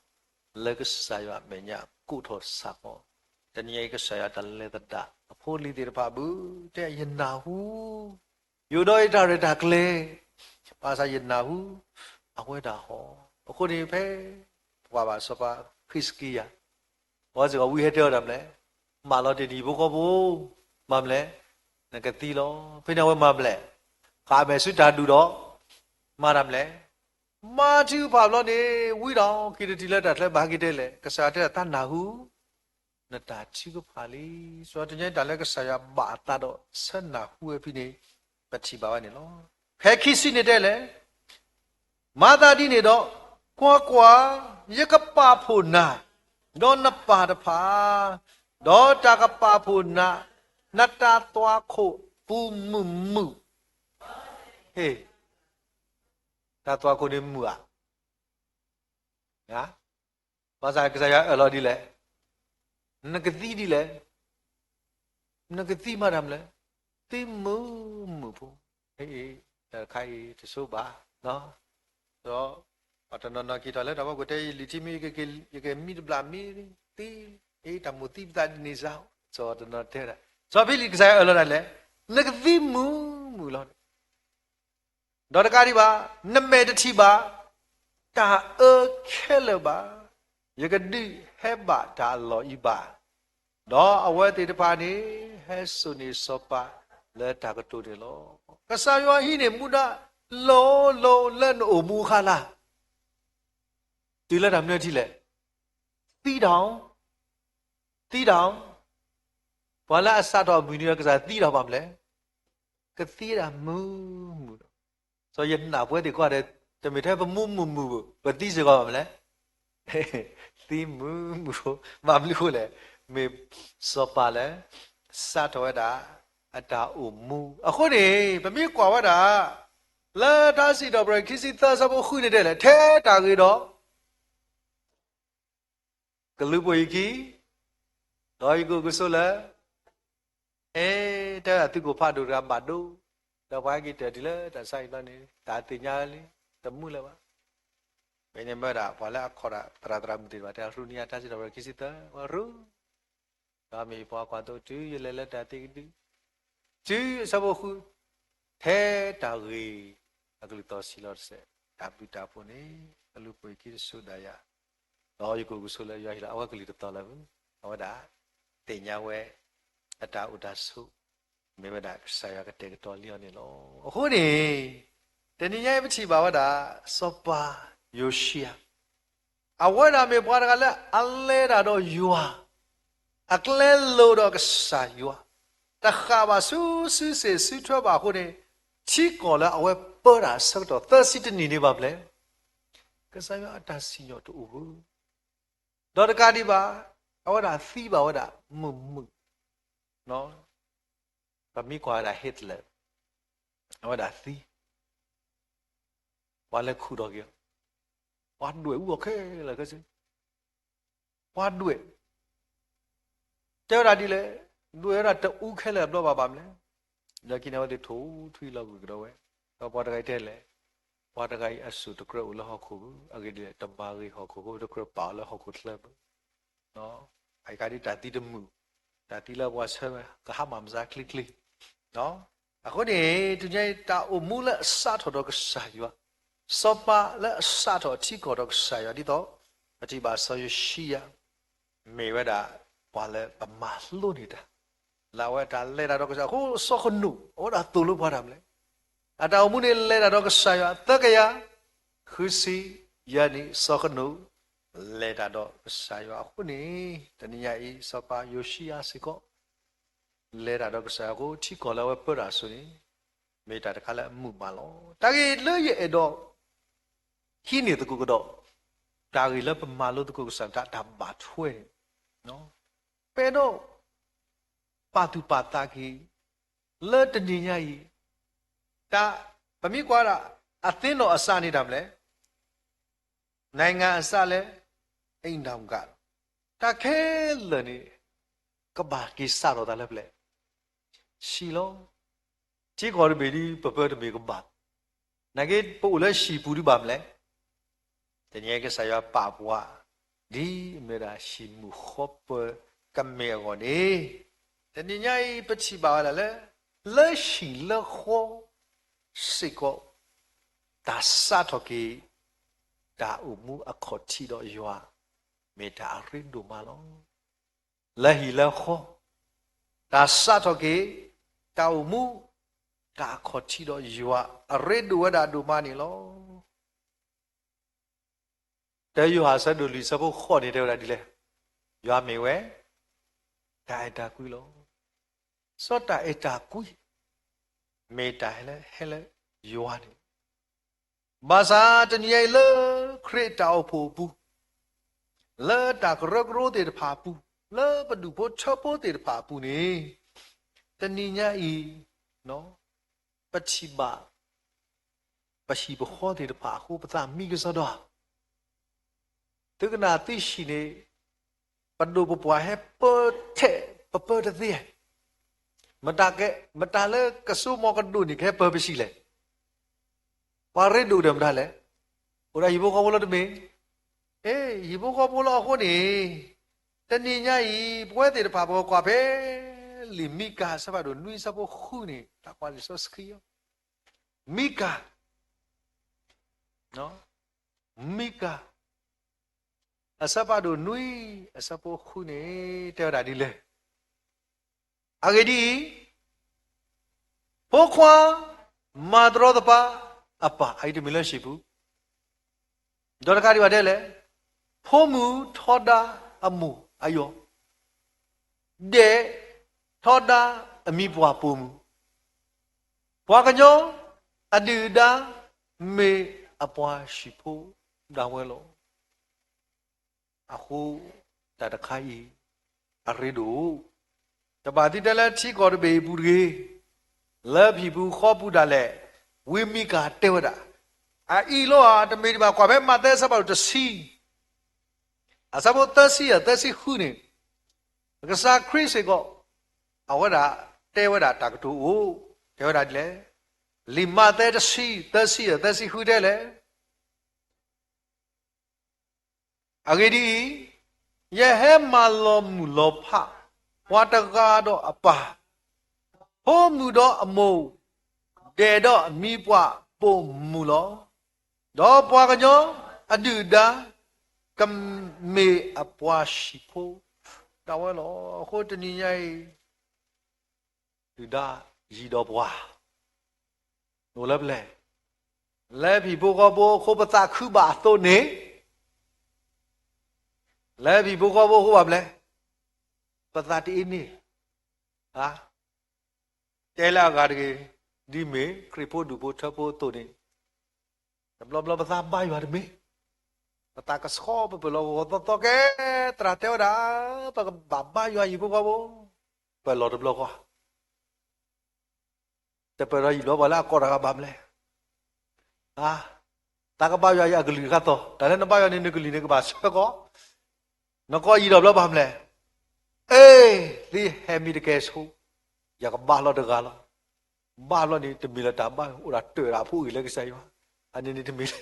လက်ကစားရမညာကုထောစာကောတနည်းကစားရတလဲတတာအဖိုးလီတေတပါဘူးတဲ့ယနာဟုယူတော့ရတာကလေးပါစာယနာဟုအဝဲတာဟောအခုဒီဖဲဘာပါစပါခရစ်ကီယာဘာစကဝီဟဲတဲ့ရမလဲမာလော်တီဒီဘကိုဘူမမလဲနကတိလောဖိနေဝဲမမလဲခါမဲဆွတာတူတော့မာရမလဲမာတီဘာလောနေဝီတော်ကီတီလက်တာလက်ဘာကီတဲ့လေကစားတဲ့တနာဟုနတာချီကဖာလီဆိုတော့တည်းတလက်ကစားရဘာတာတော့ဆနာဟုဝဲဖိနေပတိပါဝနေလောဖဲခိစီနေတဲ့လေမာတာဒီနေတော့ကွာရကပါဖို့နာဒေါ်နပါတဖာဒေါ်တကပါဖို့နာနတသွားခို့ပူမှုဟေးတသွားခို့နေမှုอ่ะညာဘာသာကစားရအလော်ဒီလေနကတိဒီလေနကတိမရမလဲတိမှုဖို့ဟေးခိုင်တဆုပ်ပါနော်တော့အတနနကီတလဲတော့ကိုတေလီတီမီကေမီဒဘလာမီတီအေးတမူတိပဒနေစားစောတနတဲ့စောဖိလီကစားအလောလဲလကတိမူလောဒေါ်တကားဒီပါနမဲတတိပါတာခဲလပါယကတိဟဲဘာဒါလောဤပါတော့အဝဲတေတပါနေဟဲဆုနေစောပါလဲတာကတူတယ်လောကစားရွာဟိနေမူဒလောလက်နိုမူခါလာဒီလက်တာမြတ်တိလက်တီတောင်ဘာလာအစတော့မီနီယကစားတီတောင်ပါမလဲကတိတာမူဆိုရနာပွဲတွေကွာတဲ့တမေထဲပမူဘတိစကောပါမလဲတီမူမမလို့လေမေစောပါလဲစတော့တာအတာအမူအခုနေဗမေကွာဝတာလာတာစီတော့ဘရခီစီသဆဘခုနေတဲ့လေထဲတာကြီးတော့ကလူပွေကြီးတော့ကိုကဆိုလာတဲ့သူကိုဖတ်လို့ရမှာတော့တော့ဘာကြီးတဲ့ဒီလေတဆိုင်တော့နေတာတင်ညာလေတမှုလေပါဘယ်နေမတာဘာလဲခေါ်တာတရာမတိပါတဲ့ရူနီယာတာစီတော့ခီစီတာဝရူဒါမီပွားကွာတော့တူရလေတာတိ chứ sao bộ khu thế ta ghi à cái to xí lót sẽ đáp bị đáp phụ này lúc bây kia số đại à đó yêu cầu số là do là ở cái to là vẫn ở đã tiền nhà quê ở đã ở đã số mấy bạn đã sai cái tiền to liền này lo hồi này tiền nhà em chỉ bảo đã sopa yoshia à vậy là mấy bạn cái là anh lấy ra đó yua à cái lấy lô đó cái sai yua ta khá bà su se su thua bà hồi này chỉ có là ở bờ đã sau đó ta sĩ tên này bà ple cái sai yua ta sĩ nhọ tu u đó là cái đi bà ở đã phi bà ở đã mừng nó và mi qua đã hết rồi ở đã phi qua lên khu đó kia qua đuổi ok là cái gì qua đuổi theo ra đi lẽ đuổi ra tự u khai là đó bà lẽ giờ khi nào đi thú thui lâu cái đâu ấy và qua cái thế lẽ qua cái asu tự kêu là họ khu ở cái đi tầm ba cái họ khu tự kêu bảo là họ khu lắm nó ai cái đi trả ti đâm mù trả ti là qua xem cái ham làm ra click đó à có này tụi nhảy tạo mù là sát họ đó cái sai quá sopa là sát họ chỉ có đó cái sai đi đó chỉ bảo sao yêu xia mấy vậy đã qua là bấm má luôn đi đó là vậy đã lấy ra đó cái sao cô sao không nụ ở đó tụi lúc vào làm lấy à tạo mù này lấy ra đó cái sai tất cái ya khứ si ya ni sao không nụ lấy ra đó cái sai à có này tụi nhảy sopa yêu xia sẽ có lấy ra đó cái sao cô chỉ có là vậy bớt ra rồi mấy ta cái là mù mà lo ta cái lỡ vậy đó khi này tôi cũng đó ta cái lỡ bấm má luôn tôi cũng sang ta đam bát thuê nó pe đó patu pata cái lỡ tên gì nhỉ ta bấm mi qua là Athena ở xa này đam lẽ này ngã xa lẽ anh đam cả ta khé lỡ này các bạn cái xa đó ta lẽ lẽ xí lo chỉ có được đi bờ bờ được mấy cái bạn này cái bộ là xí bù đi bám lẽ thế nhé cái sai bà bùa đi mới là xí mù khóc cầm mẹ gọi đi thế nên nhảy bất chỉ bảo là xí là khó xí có ta sát thôi cái ta umu ở khó chi đó yoa mẹ ta riêng đồ mà lo là khó ta sát thôi cái ta umu ta khó chi đó yoa riêng đồ đã đồ mà nè loแต่อยู่หาสันดูลิซาโบข้อนี้เท่าไรดีเลยอยู่หาไม่เว้แต่ไอ้ตาคุยล้อสอดแต่ไอ้ตาคุยไม่ตายเลยให้เลยอยู่หานี่ภาษาจะนี่เลยเครียดตาเอาผูปูเลยตากรกรู้เดือดผาปูเลยปดูโพชอบโพเดือดผาปูนี่แต่นี่เนี่ยอีเนาะปัจฉิบข้อเดือดผาคู่ภาษามีก็สะดวกถึงขนาดที่ชีนี่ปัจจุบันให้เปิดเทปเปิดได้ยังมันตาเกมันตาเลยกระสุนมอกันดูนี่แค่เปิดไปสิเลยปารีดูเดิมได้เลยโอ้ยยิบเขาบอกแล้วมั้ยยิบเขาบอกแล้วคนนี้แต่นี่ไงพวกเด็กพาบอกว่าเพ่ลิมิกาสบายดูนุ่ยสบายคู่นี่ตากว่าลิซสกี้มิกาเนาะมิกาอาซาบาดูนุยอาซาโปคุเนเตอราดีเลยอาเกดีพวกความาดรอดปะอัปปะไอเดมิลชิบุดอร์การีว่าเดเลยพวมูทอดาอมูอายุเดทอดาอมีบัวปูมูบัวกันโยอดีดาเมอปัวชิโพดาวเวโลအခုတတခိုင်အရိဒူတပါတိတလဲချီကောရဘေပူရေလဲပြီဘူးခောပူတာလဲဝိမိကာတေဝဒအီလောဟာတမေဒီပါကွာပဲမတဲ့စပါတစီအစဘတစီခုနေကစားခရစ်စေကောအဝဒတေဝဒတကတူတေဝဒလဲလီမတဲ့တစီခုတဲ့လဲအဂေဒီယဟေမာလောမူလောဖဝတကာတော့အပါ mu do amo de do mi pwa po mu lo do pwa ka nyo adu da kam me apwa shi po da wa lo ho tani nyai du da yi do pwa no la ble le bi bo ko bo kho pa ta khu ba to ne le bi bo ko bo ho ba ble pa ta ti ni ha te la ga de di me kri po du po tha po to ni bla bla pa ta ba yo de me pa ta ka sho pa lo to ke tra te da pa ba ba yo yi bo ko bo pa lo de blo ko te pa ro yi lo ba la ko da ka ba ble ta ka ba yo ya gli ka to da le na ba yo ni gli ni ka ba so ko no ko yi lo blo ba mle li he mi de ke so ya ka ba lo de ga lo ba lo ni te mi la ta ba o da twe da phu yi le ka sai ba ani ni te mi le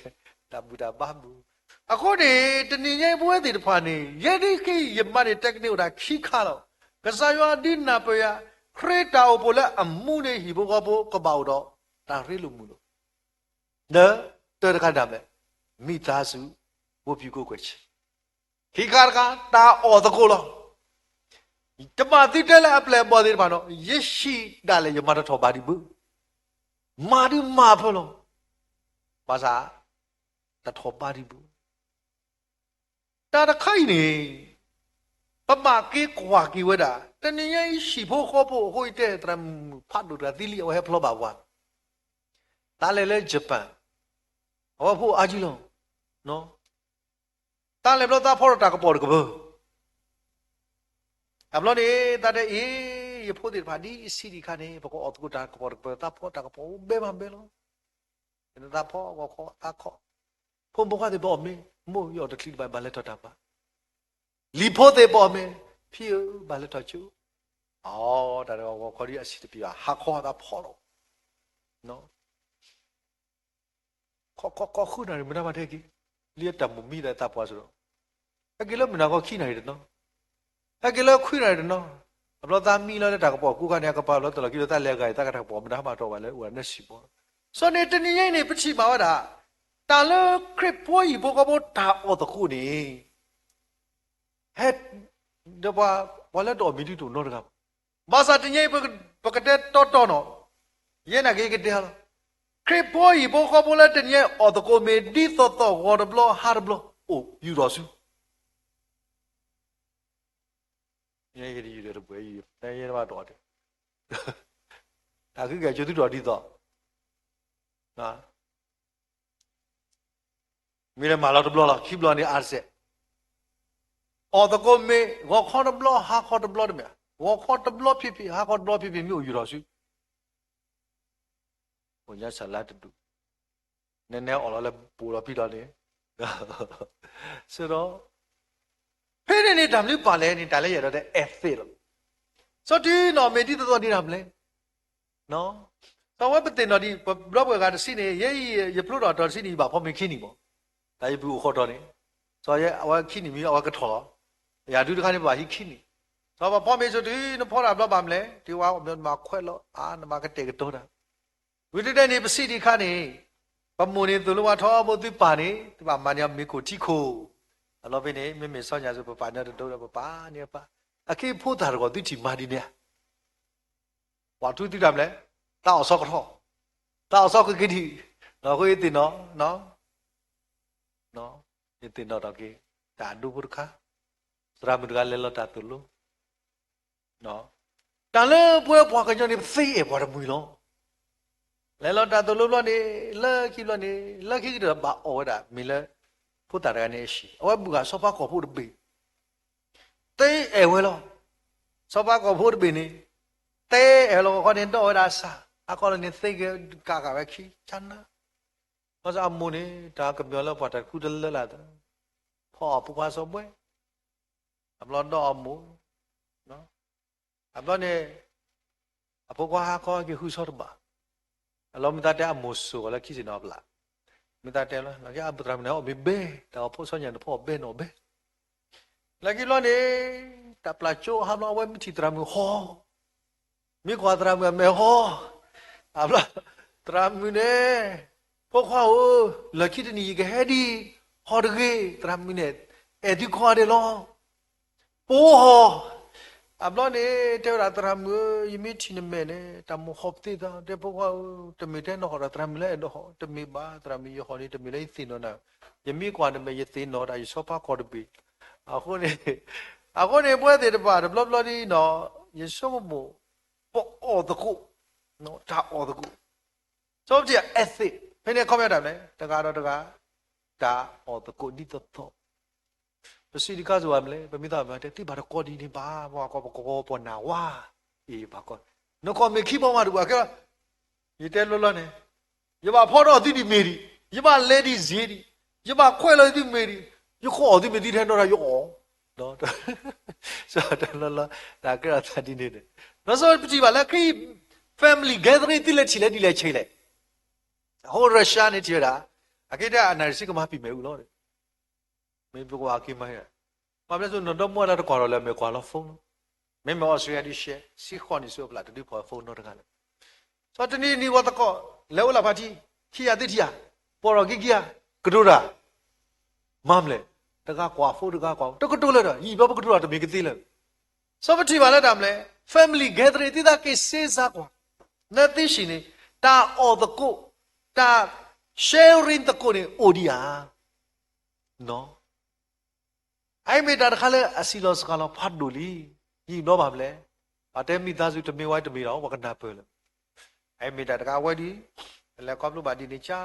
ta bu da ba bu a ko de te ni nyai bwe ti de pha ni ye di ki ye ma ni technique da khi kha lo ka sa yo di na pa ya khre ta o bo la amu ne hi bo ko bo ka ba do ta ri lu mu lo ne te da ka da me mi ta su wo pyu ko kwe chi khi kha ka ta o da ko loတမတိတက်လာအပလဲပေါ်သေးတယ်ဘာနော်ရရှိတာလေရမတော်ပါဒီဘူးမာဒီမာဖလို့ဘာသာတတော်ပါဒီဘူးတာတခိုင်နေပမာကေကွာကီဝဒတနည်းရှိဖို့ခေါ်ဖို့ဟိုတဲ့တရဖတ်လို့တာတိလီအဝဲဖလို့ပါကွာတာလေလေဂျပန်ဟောဖို့အာကြီးလုံးနော်တာလေဘလို့တာဖော်တာကပေါ်ကဘူးअब लो ने तारे ये फोदे भाडी सिरी खाने बको अतको ता कपर ता फो ता कपो बे मा बे लो ने ता फो को खो ता खो फो बको दे बो मे मो यो द क्लिक बाय बाले तो ता पा ली फोदे बो मे फी बाले तो चू ओ ता को खरी असि ते पिया हा खो ता फो लो नो खो खो खो खु ना मना मा थे की लिए ता मु मी दा ता पा सो अ के लो मना को खी ना रे नोအကလေးခွိရတယ်နော်အဘလို့သားမီလို့တဲ့တာကပေါ့ကုကနေကပါလို့တော်ကီလို့တက်လက်ကြတာကတာပေါ့မနာမတော့ပါလေဟိုနဲ့စီပေါ့စောနေတနည်းနေပချိပါဝတာတာလခရစ်ပွေးဘောကဘောတာအော်တခုနေဟဲ့ဒဘာဝလာတော်မီတီတူနော်တကဘာသာတညိပကတဲ့တော်တော်နော်ရဲနာကေကတဲ့ဟာခရစ်ပွေးဘောကဘောလာတညိအော်တကိုမေဒီတော်တော်ဝါဒဘလဟာဘလအိုယူတော်စုये ये रे बे ये ये बा तो दे दा कि के जो तो दी तो ना मेरे माला तो ब्लो ला की ब्लो ने आर से ओ तो को मे वो खो तो ब्लो हा खो तो ब्लो दे वो खो तो ब्लो पी हा खो ब्लो पी मी यू रो सु वो या सला तो ने ने ओ ला पू लो पी लो ने सो रोဖေးနေနေတမ်းလေးပါလဲနေတလည်းရတော့တဲ့ FA လို့ဆိုတော့နော်မေတီတော်နေတာမလဲနော်တော့ဝက်ပတင်တော်ဒီဘလော့ဘွယ်ကတစီနေရေဖလို့တော်စီနေပါဖော်မခင်းနေပေါ့ဒါရဘူးခေါ်တော်နေဆိုရဲအဝခင်းနေပြီအဝကထော်ရာဒူတခါနေပါဟိခင်းနေဆိုတော့ဖော်မေဆိုဒီနဖော်တာဘလော့ပါမလဲဒီဝါမှာခွဲလို့နမကတဲ့ကတော့တာဝိတတဲ့နေပစီဒီခါနေပမုန်နေသူလောထော်ဖို့သူပါနေဒီပါမညာမေကိုတီခိုအလောဘင်းနေမိမိဆောညာဆိုပပါနေတော့ပါနေပါအခေဖို့တာတော့သူချီမာဒီနေဝါသူတိတယ်မလဲတောက်ဆော့ကတော့တောက်ဆော့ကကိတိတော့ကိုတင်နော်နော်ဒီတင်တော့ကေတာဒူပုခါစရာမဒကလဲလတာတူလို့နော်တန်လဲပွဲပွားကကြောင့်နေသိရပွားတယ်မူလို့လဲလတာတူလို့နေလက်ခိလို့နေလက်ခိတော့ဘာအော်တာမင်းလဲဖို့တာကနေရှိအဝဘူကစောပါကောဖို့တပေတေးအဲဝဲလောစောပါကောဖို့တပေနေတေးအဲလောခေါ်နေတော့ဒါစာအကောလည်းနေသိကကာပဲခီချမ်းနာဘာသာမုန်နေတာကပြောလို့ပတ်တာခုတလလာတာဖော်ပူပါစောပွဲအဘလောတော့အမူနော်အဘလောနေအပကွာခေါ်ကခုစောတပါအလောမတတဲ့အမူဆိုလည်းခီစနော်ဗလားမတတဲလားငါအပဒရမနော်ဘေတော့ဖို့စောညာတော့ဖို့ဘေနော်ဘေလကီလောနေတပလာချိုဟာလောဝဲမတီတရမဟော mi kwa tra mu me ho abla tra mu ne po kwa o la ki ni ge he di ho de ge tra mu ne e di kwa de lo po ho abla ne te ra tra mu yimi chi ne me ne ta mu hop ti da de po kwa te me te no ho ra tra mu le no ho te me ba tra mu yo ho ni te me le ti no na yimi kwa ne me ye ti no da so pa ko de bi ako ne po de ba bla bla di no ye so mo po o de ko no ta o de ko so ti ethic ဖိနေခေါ်ပြတာလေတကားတော့တကားဒါအော်တကိုဒီတော့ပစီဒီကားဆိုရမလဲပမိသားမတဲ့တိဘာတော့ကော်ဒီနေပါဘောကောပေါ်နာဝါအေးဘာကောနကောမေခိပေါ်မှာတူကဲရတဲလောလောနေရပါဖောတော့တိဒီမေဒီရပါလေဒီဇီဒီရပါခွဲလို့တိမေဒီရခေါ်တိမေဒီထဲတော့ရောနော်ဆိုတော့လောလောဒါကရတာဒီနေတယ်နော်ဆိုပတိပါလားခိ family gathering တိလက်ချီလက်ဒီလက်ချိလက်ဟိုရုရှားနေကြတာအကိတအနာရှိကမပြမယ်ဦးလို့မင်းပြောအကိမရဘာလဲဆိုတော့မွာလာတော့ကော်လဲမယ်ကွာလို့ဖုန်းမင်းမော်ဆွေရဒီရှေစီခွန်နီဆိုပလာတူဖော်ဖုန်းတော့တကလည်းဆိုတနေ့နီဝတ်ကောလဲဝလာပါတီခီယာတိတီယာပေါ်ရဂီဂီယာကဒူရာမမ်လေတကကွာဖုန်းတကကွာတကတူလဲတော့ဤဘဘကဒူရာတမေကတိလဲဆိုပတိပါလဲတမ်လဲ family gathering တိတာကေစေစားကွာနတိရှိနေတာအော်တကုတာ sharing တကုနေအိုဒီယာနော်အိုင်မေတာတခါလဲအစီလောစကလောဖတ်ဒူလီဤတော့ပါမလဲအတဲမိသားစုတမေဝိုင်းတမေတော့ဝကနာပဲလေအိုင်မေတာတကဝဲဒီလဲကောပ်လို့ပါဒီနေချာ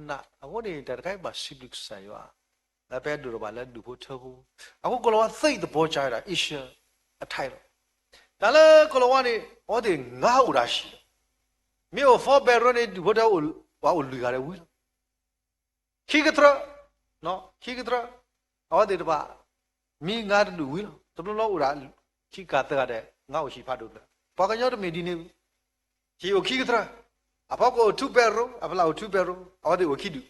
နာအခုနေတာတခိုင်ပါစီဘလစ်ဆာယောလာပဲဒူတော့ပါလဲဒူဖို့ထောဘူးအခုကလောသိတဲ့ဘောချာတာအရှအထိုင်ဒါလဲကလောကနေဟောဒီငါ့ဦးရာရှိမြေဖောဘယ်ရနေဒူဖို့တော့ဝါဦးလူရတယ်ဝီခိကထရနော်ခိကထရဟောဒီတပါမိငါတူဝီတဘလောဦးရာခိကတဲ့တဲ့ငါ့ကိုရှိဖတ်လို့ဘာကညောတမီဒီနေခီခိကထရအဖေကို2ပဲရောအဖလာကို2ပဲရောဟောဒီကိုခိတူ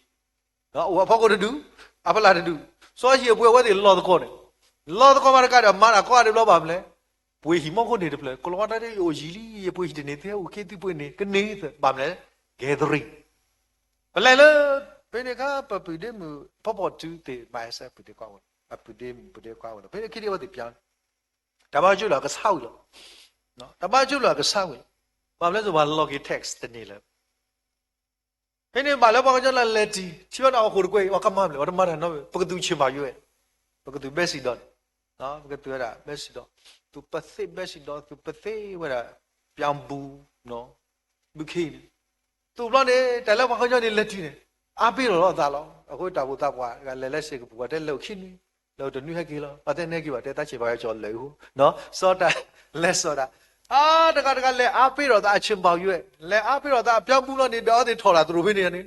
နော်အဖေကိုတူအဖလာတူစောရှိပွဲဝဲဒီလော်တကောတယ်လော်တကောမှာကတော့မာနာကောတယ်လောပါမလဲပွေဟီမောကိုနေတယ်ဖလဲကလောတာတဲ့ယိုဂျီလီပွေဟီတဲ့နေတဲ့ဦးခေတိပွေနေကနေပါမလဲ gathering ဘလဲလေဘယ်နေကပပူဒမပပတူတေမိုင်ဆက်ပူတေကောင်းပပူဒမပူတေကောင်းဘယ်ခိဒီဝတ်ပြန်တဘာကျူလာကဆောက်လို့နော်တဘာကျူလာကဆောက်ဝင်ဘာလဲဆိုဘာ login text တနေလဲဘယ်နေဘာလဲဘာကကျလာလက်တီချီတော့ခုကွေဝကမမလဲဝတမရနော်ပကတူချင်ပါရွေးပကတူဘက်စီတော့နော်ပကတူရဘက်စီတော့သူပသိဘက်စီတော့သူပသိဝရပြောင်းဘူးနော်ဘုခိနေသူဘလို့နေတယ်လောက်ဘာကကျနေလက်တီနေအားပေးတော့သားလောအခုတာဘူးတပ်ကွာလဲလက်ရှိကဘူတဲ့လောက်ခိနေလောက်တနွေဟက်ကီလောအတဲ့နေကီပါတဲ့တချေပါရကျော်လေဟုနော်စောတာလက်စောတာအာတကလဲအားပေးတော့သားအချင်းပေါရွဲ့လဲအားပေးတော့သားပြောင်းဘူးလို့နေတော့ဒီထော်လာသူတို့ဖိနေနေ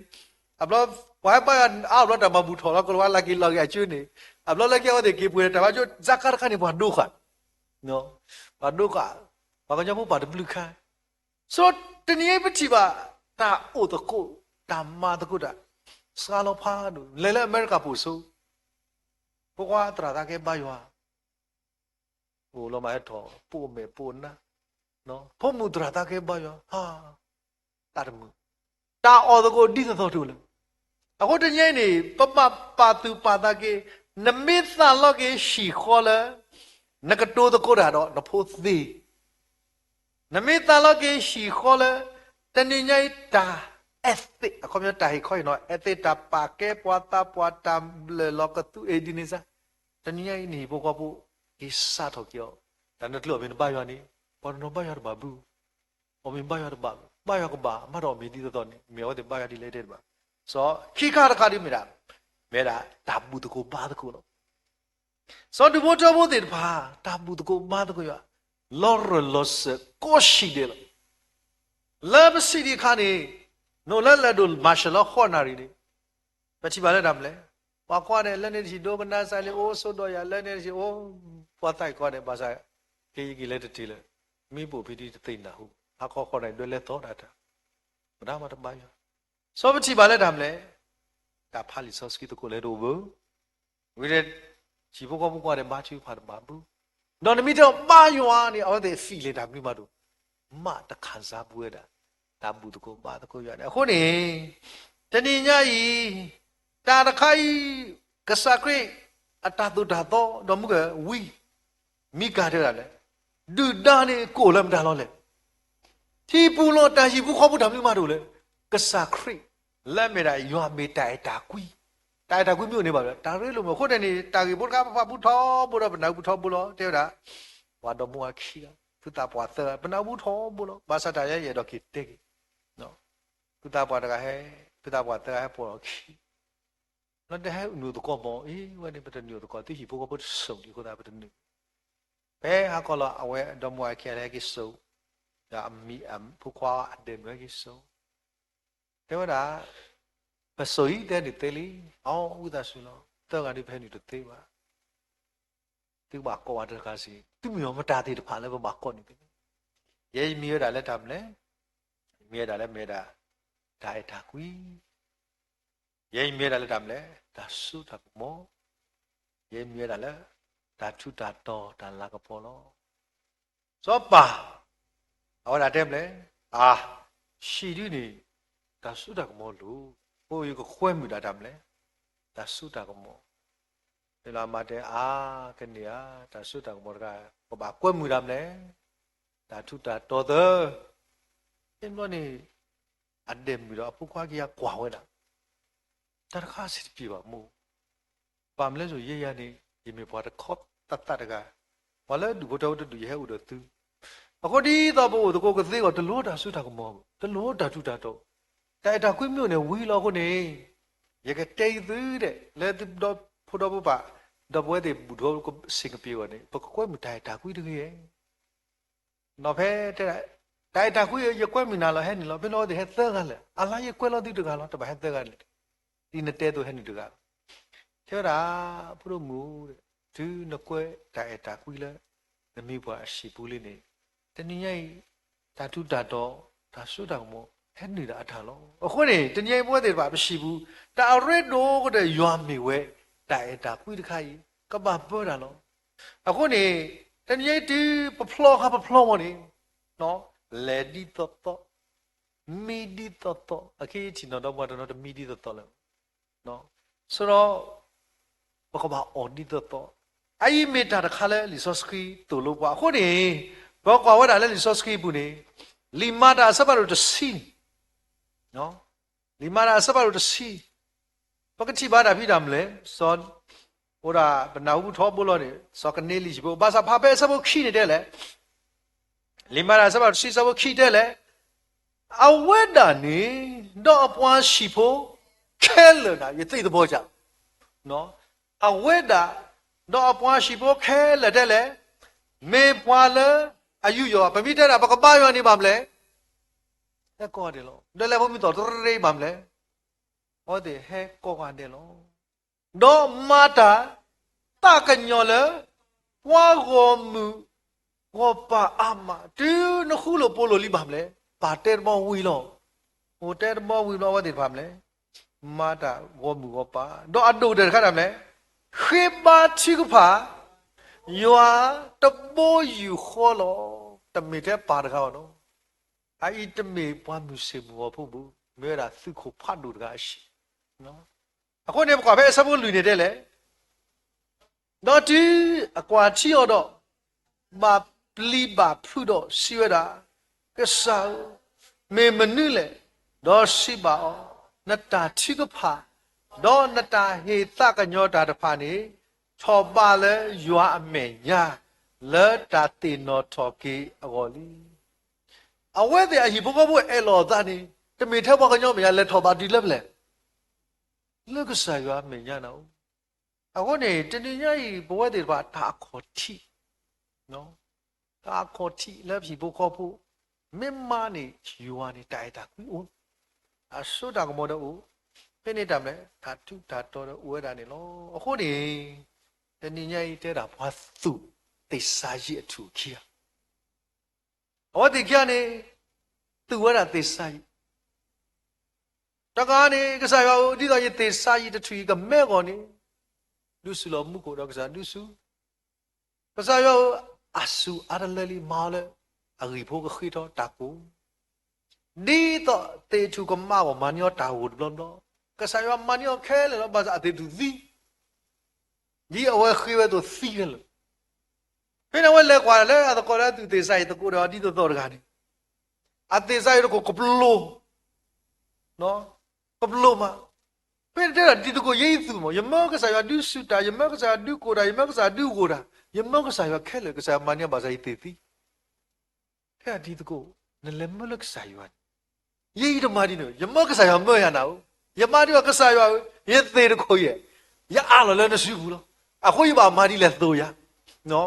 အဘလောဝိုင်ပါအော်တော့တမဘူးထော်လာကလောလာကီလောကကျွနေအဘလောလက်ကျော်တဲ့ကေပွေတဘာကျော်ဇကာခါနေဘာဒုခါနော်ဘာဒုခါဘာကကြောင့်ဘာတဘလူခါဆိုတနည်းပတိပါတာအိုတကိုတာမာတကုတာစကားလောဖားလို့လဲအမေရိကပူဆိုဘွားတရာတာကေဘာယောဟိုလောမအဲ့တော့ပူမေပူနာနော်ဖုံမူတရာတာကေဘာယောဟာတာမူတာအော်တကိုဒီသောတူလေအခုတညနေပပပါတူပါတာကေနမိသလောကေရှီခေါ်လဲနကတိုတကိုတာတော့နဖို့သေးနမိသလောကေရှီခေါ်လဲတနေညိုက်တာethic အခုမျိုးတာဟိခွိနော် ethic တာပါကေပွားတာပွားတမ်လေလောကတူအဒီနေစားတနည်းနေဘောကဘူကိစားတော့ကြောတန်တလို့မင်းဘာယောနေပေါ်နော်ဘာယောဘာဘူးအမင်းဘာယောဘာယောကဘာမတော်မီဒီတော့နေမြေဝတ်ဘာယောဒီလေးတဲ့ပါဆိုခိခါတခါဒီမီရာမဲတာတာဘူးတကိုဘာတကိုနော်ဆိုဒီဘောတော်ဘောတဲ့ဘာတာဘူးတကိုဘာတကိုရလော်လော့ကိုရှိတယ်လာဘစီဒီခါနေနော်လက်လက်တို့မာရှလောခေါ်နာရီလေပချိပါလက်တာမလဲပွားခွားတယ်လက်နေရှိဒိုကနာဆိုင်လေအိုးဆိုတော့ရလက်နေရှိအိုးပွားတိုက်ခွားတယ်ပါဆိုင်ကေကြီးလက်တီလေမိဖို့ဖီတီသိနေတာဟုတ်ခေါ်တယ်တွေ့လက်တော့တာမနာမတပါရစောပချိပါလက်တာမလဲဒါဖာလီဆော့စကီတကိုလေတို့ဘူးဝိရချီဖို့ကောပွားတယ်မာချူဖာတယ်ဘာဘူးနော်နမီတော့ပါယွာနေအော်တဲ့ဖီလေတာမိမတို့ မတခန်းစားပွဲတာဒါဘူးတကိုပါတကိုရတယ်အခုနေတဏိညာဤတာတခိုင်ကစခရိအတတုဒါတော့တော့မကဝီမိကာတဲ့လေဒူဒါနေကိုလည်းမတားလို့လေတီပူလို့တာရှိဘူးခေါ်ဖို့ဒါမျိုးမတို့လေကစခရိလက်မေတာရွာမေတိုင်တာကွီတိုင်တာကွီမျိုးနေပါဗျဒါရဲလို့မခုတ်တယ်နေတာကြီးဘုရားဖဖဘူးထောဘုရားဘနောက်ဘူးထောဘူးလို့တဲ့တာဝါတော်မွားခီဖူတာပွားတဲ့ဘနောက်ဘူးထောဘူးလို့ဘာသာတရရဲ့တော့ကိတဲ့နော်ဖူတာပွားတကဟဲဖူတာပွားတဲ့ဟဲပေါ်ခီနော်တဲ့ဟဲနူတော့ကောမောအေးဝဲနေပတဲ့နူတော့ကောတိရှိဘုရားဘုဆုံဒီကိုတာပတဲ့နူဘဲဟာကောလအဝဲတော်မွားခဲလဲကိဆုံဒါအမီအဖူခွာအတဲ့မဲကိဆုံတဲ့တာပစိုးရတဲ့နေတယ်လီအောင်ဥဒဆူလောတော့ကနေဖဲနေတော့သေးပါသူ့ဘာကောရတဲ့ကားစီသူမျိုးမတားသေးတဖာလည်းဘာကောနေတယ်ရဲမီရတာလည်းတမ်းလဲမီရတာလည်းမဲတာဒါရတာကွီရဲမီရတာလည်းတမ်းလဲဒါဆုတာမောရဲမီရတာလည်းဒါထုတာတော့ဒါလာကပေါ်လောစောပါဟောတာတဲ့မလဲအာရှိဒီနေဒါဆုတာကမောလို့ဟိုရကခွဲမိတာတမ်းလဲဒါဆုတာကမောဒီလာမတဲ့အာကနေอ่ะဒါဆုတာကမောကဘာကွဲမိရမလဲဒါထုတာတော်တဲ့အင်းလို့နေအဒဲမီတော့ပုခွားကြီးကွာဝဲတာတရခါစစ်ပြပါမို့ပါမလဲဆိုရေရနေရေမေဘွားတခေါတတ်တကဘာလဲဒူဘတော်တူရဲဥတော်သူအခုဒီတော့ဘို့တကောကသေးတော့တလို့တာဆုတာကမောတလို့တာထုတာတော့တိုင်တာခွေးမြို့နေဝီလောခုနေရေကတိတ်သေးတဲ့လဲတော့ဖို့တော့ပါတော့ဘွဲတဲ့ဘူတော်ကိုစင်ကပြေကနေပကွဲမတိုင်တာခွေးတကယ်နော်ဖဲတဲ့တိုင်တာခွေးရကွဲမနာလားဟဲ့နီလားဘယ်လိုတဲ့ဟဲ့သက်ကလဲအလားရကွဲလို့တိတကလားတပဟဲ့သက်ကလေဒီနေတဲ့တော့ဟဲ့နီတကထဲတာဖုလို့မူတဲ့သူနကွဲတိုင်တာခွေးလဲနမိဘွားအရှိပူးလေးနေတနည်းရဲ့ဓာတုဓာတော့ဒါဆုတောင်မို့ဟဲ့နေတာအထားလို့အခုနေတနည်းပွဲတွေပါမရှိဘူးတာရစ်တော့ကတဲ့ရွာမီဝဲတိုင်တာခွေးတခါကြီးကပပေါ်တာလို့အခုနေတနည်းတီပဖလောဟာပဖလောမနေနော်လေဒီတော့မီဒီတော့အခင်းချင်တော့ဘာတော့မီဒီတော့လဲနော်ဆိုတော့ဘကဘာအော်ဒီတော့အိုင်မီတာတခါလဲလီဆိုစကီတူလို့ပါအခုနေဘောကွာဝဲတာလဲလီဆိုစကီဘူးနေလီမာတာစပါလို့တစီနော်လီမာတာစပါလို့တစီပကတိဘာတာဖိတာမလဲစောဟိုဒါဘနာဘူးထောပို့လို့နေစောကနေလီဘောဘာသာဖာပဲစဘောခိနေတယ်လေလီမာတာစပါလို့စီစဘောခိတယ်လေအဝဲတာနေတော့အပွားရှိဖို့ခဲလနာရသိတဲ့ဘောကြောင့်နော်အဝဲတာတော့အပွားရှိဖို့ခဲလတဲ့လေမေပွားလဲအယူရောဗမိတဲ့တာဘကပါရောနေပါမလဲဟဲ့ကောတယ်လို့တယ်လေဘမိတော်ရိပါမလဲဟောတယ်ဟဲ့ကောတယ်လို့တော့မာတာတကညောလဲဝါရောမူဝပါအမတူနခုလို့ပို့လို့လိပါမလဲပါတဲ့မောဝီလို့ဟိုတဲ့မောဝီလို့ဝတ်တယ်ပါမလဲမာတာဝမူဝပါတော့အတူတယ်ခါတယ်မလဲခေပါချိကဖာယောတပိုးယူခေါ်လို့တမေတဲ့ပါတကားနော်အဲ့တမေပွားမှုစေဘောဖို့ဘူးမဲတာသူ့ကိုဖတ်လို့တကားရှိနော်အခုနေကွာပဲအစဖို့လူနေတယ်လေတော့ဒီအကွာချီရတော့မပလီပါဖူတော့စီရတာကစားမေမနုလေတော့ရှိပါအောင်နတာချိကဖာတော့နတာဟေသကညောတာတဖာနေချောပါလဲရွာအမေညာလဲတာတင်တော်ထော်ကေအဝလီအဝဲတဲ့အဟိဘဘဘအဲလောသားနေတမေထက်ဘကညောမရလဲထော်ပါဒီလက်ပလဲလက်ကစားရွာမေညာနော်အခုနေတဏှာကြီးဘဝတွေပါဒါခေါ်တိနော်ဒါခေါ်တိလက်ပြီဘခေါ်ဖို့မင်းမနေယူဝနေတိုက်တာကွီဦးအဆုတာကမောတော့ဖိနေတာမလဲဒါထုဒါတော်တော့ဝဲတာနေလောအခုနေတဏှာကြီးတဲတာဘာသူတိစာကြီးအထူခီဟောဒီကြနေသူဝဲတာတိစာကြီးတကားနေကစားရောဒီတော့ရေတိစာကြီးတထူကမဲ့ကောနေလူစုလောမှုကိုတော့ကစားလူစုကစားရောအဆူအရလလီမာလဲ ari pho cái khi đó ta cú đi to tê chú có ma của man yo ta hụt lon đó cái sai yo man yo khe là nó bao giờ tê tu gì gì ở ngoài khi về tu gì cái rồi bây giờ lấy qua lấy à có lấy tu tê sai tu cô đó đi tu rồi cái này à tê sai nó có cặp lô nó cặp lô mà bây giờ đi tu có gì tu mà yếm cái sai yo đi suy ta yếm cái sai đi cô ra yếm cái sai đi cô ra yếm cái sai yo khe là cái sai man yo bao giờ tê tí thế là đi tu có nên lấy mất cái sai yo gì đó mà đi nữa yếm cái sai yo mới à nào yếm đi cái sai yo yếm tê được coi vậy ya alo le na su bu lo a khoi ba ma di le tho ya no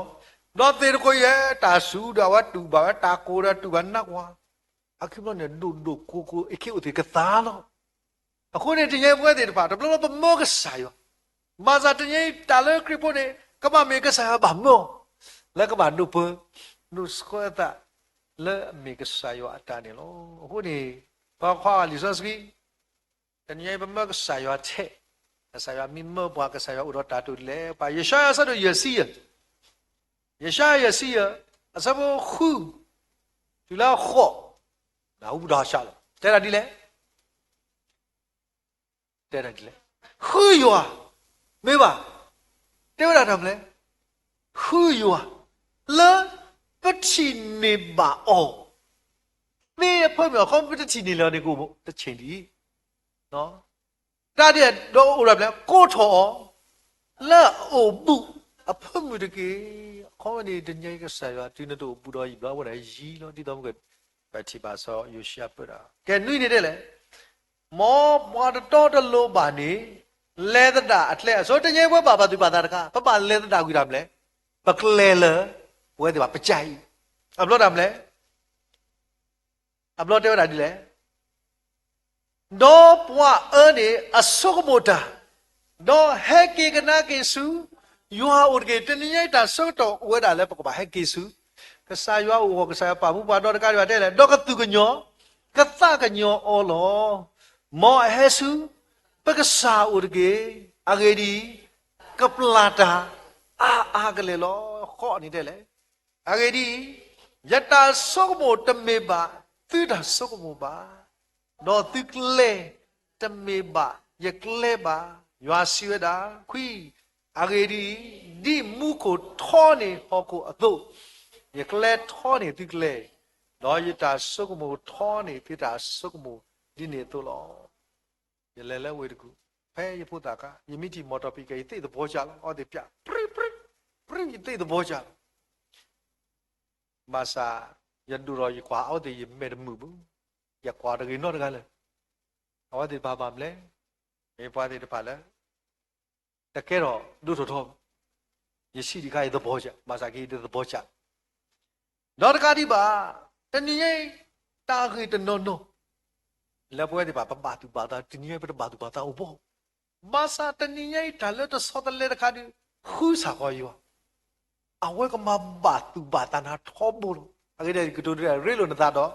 no te ko ye ta su da wa tu ba ta ko da tu ba na kwa a khi lo ne do ko e ke o te ka ta lo a khoi ne tin ye pwe te ba da lo ba mo ka sa yo ma za tin ye ta le kri po ne ka ba me ka sa ba mo le ka ba do po do sko ta le me ka sa yo ata ne lo ho ni ba khwa li so ski tin ye ba mo ka sa yo che cái sao mi mơ qua cái sao uro ta tu le pa yesha sa do yesi à sao bo khu tu la kho na u da sha te ra di le khu yo me ba te ra tham le khu yo le bất chi ne ba o me phơi mà không biết chi ne lo ne ko bo ta chen di no ta đi đâu ở đây cô thọ là ở bu à phun mùi cái khó này đến nhảy cái sài và tuy nó đồ bu đó gì đó cái gì nó đi đâu cái phải chỉ bà so yêu xia bữa đó cái nuôi này đây là mò đó đó lô bà này lê đó đã lê số đến nhảy với bà tụi bà ta cả bà lê đó đã quy làm lê bà lê lỡ với thì bà bị cháy áp lô làm lê áp lô theo đã đi lê đó qua ở đây ở số một đó hết cái na cái số yêu ở cái trên này ta số đó ở đây là bắt hết cái số cái sai yêu cái sai bảo mua đó cái gì đây là đó cái từ cái nhỏ cái ta cái nhỏ ở đó mà hết số bắt cái sai ở cái đi cái plata cái này lo khó như thế này cái đi giờ ta số một tầm mấy ba từ ta số một ba đó tức lệ tâm mê bà giật lệ bà yoa siêu đã quy age đi mu ko thọ này họ ko ado giật lệ thọ này tức lệ đó giờ ta số một thọ này thì ta số một đi này tôi lo giờ lệ lệ về được phải giờ phụ ta cả giờ mình chỉ một tập cái thế thì bỏ ra ở đây bia pri thế thì bỏ ra mà sa giờ đủ rồi quá ở đây mẹ đâm mù ya kwa de no de ga le awa de ba le me pa de pa le ta ke ro du tho ye shi di ga ye de bo cha ma sa ki de bo cha no de ga di ba ta ni ye ta ge de no le bo de ba tu ba ta ti ni ye ba tu ba ta o bo ma sa ta ni ye ta le to so de le de ga di khu sa ko yo awa ko ma ba tu ba ta na tho bo lo a ge de ko de re lo na ta do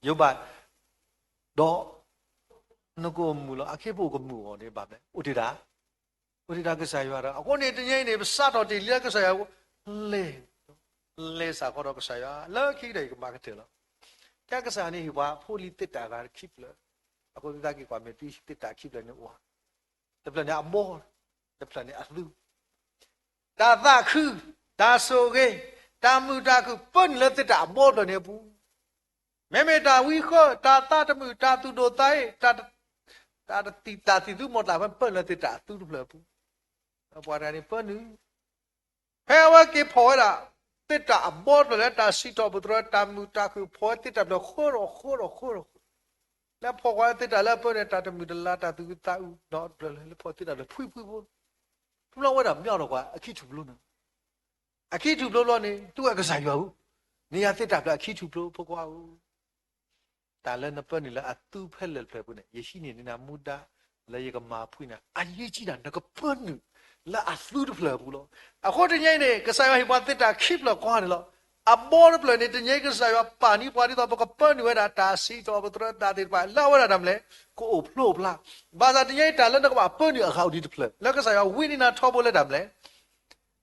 yo ba đó nó có mù lo, khi bộ có mù ở đây bà đấy, ủi đá cái sai vào đó, con này tự nhiên này sát vào thì liệt cái sai vào, lê sao có đó cái sai vào, lỡ khi đấy cái mà cái thứ đó, cái sai này hiểu ba, phô li tết đã cái kíp lỡ, con ta cái quan niệm tí tết đã kíp lỡ nữa, tập là nhà bò, tập là nhà lưu, ta khư, ta sô ghê, ta mưu ta khư, phân lỡ tết đã bò rồi nè bu. Mẹ ta uy khơ ta mưu ta tu đồ tay ta ti tu một là phân là ta tu được lỡ bu qua đây phân nữa hay là cái phổi là ta bớt rồi ta xí to bớt rồi ta mưu ta cứ phổi ta là khô rồi là phổi ta là phân ta mưu là ta tu ta đó rồi là phổi ta là phui bu chúng nó làm nhau rồi quá khi chụp luôn à khi chụp luôn này tu cái sai vào này ta là khi chụp luôn phôi qua ta lên nắp này là atu phê lệ phê bune, yeshi này na muda là cái mà phui na, ai chỉ là nó cái phun nữa là atu được phê bune, khó thế này cái sai vào hiện tại ta khép là quan này lo, bó được phê này thế này cái sai vào pani đó bọc phun nữa là ta xí cho bọc rồi ta để phải lao ra làm lẽ, có ốp lốp là, bây giờ thế này ta lên nó cái phun nữa khâu đi được phê, là cái sai vào win na thọ bô lên làm lẽ,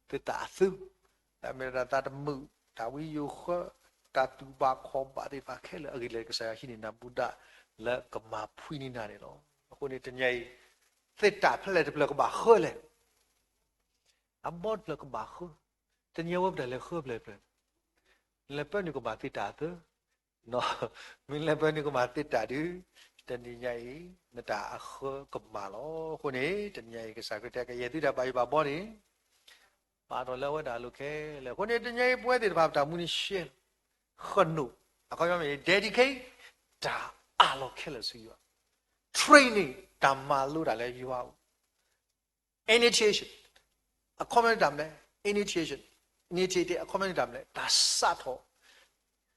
thế ta atu, ta mình ra ta mưu, ta uy yêu khó တာတူပါခေါ်ပါတဲ့ပါခဲလေအကြီးလေကစားရှိနေတာဘုဒ္ဓလက်ကမာဖွိနေတယ်လို့အခုနေတညိသစ်တာဖလက်တပလကဘာခေါ်လေအဘောတ်လကဘာခေါ်တညဝဘတယ်လေခေါ်လေပလေပနိကဘာသစ်တာတဲ့နော်မင်းလေပနိကဘာသစ်တာဒီတညိနတာအခကမာလောခုနေတညိကစားကတဲ့ကရဲ့တိတာပါဘာဘောနေပါတော့လဲဝတ်တာလို့ခဲလေခုနေတညိပွဲတဲ့ဘာတာမူနေရှဲခနုအခုပြောမယ် dedicate ဒါအလောခဲလို့ဆိုရ training ဒါမှလို့တာလဲယူအောင် initiation a comment ဒါမလဲ initiation initiate a comment ဒါမလဲဒါစတော့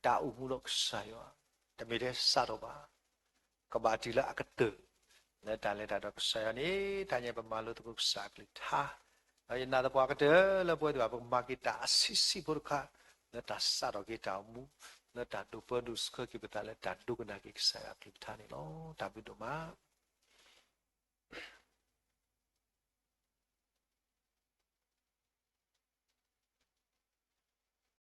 ဒါဥမှုလို့ဆိုင်ရတမေတဲ့စတော့ပါကဘာတီလာအကတလက်တာလက်တာတော့ဆိုင်ရနေတာညပမာလို့တကုစားကလေးထားအရင်နာတော့ကတလဲပွဲတော့မာကီတာအစီစီပုခါလက်တာစတော့ကေတောင်မူလက်တာဒုပဒုစခကိပတာလက်တာဒုကနာကိဆိုင်ရကလေးထားနေလို့ဒါပြီးတော့မှာ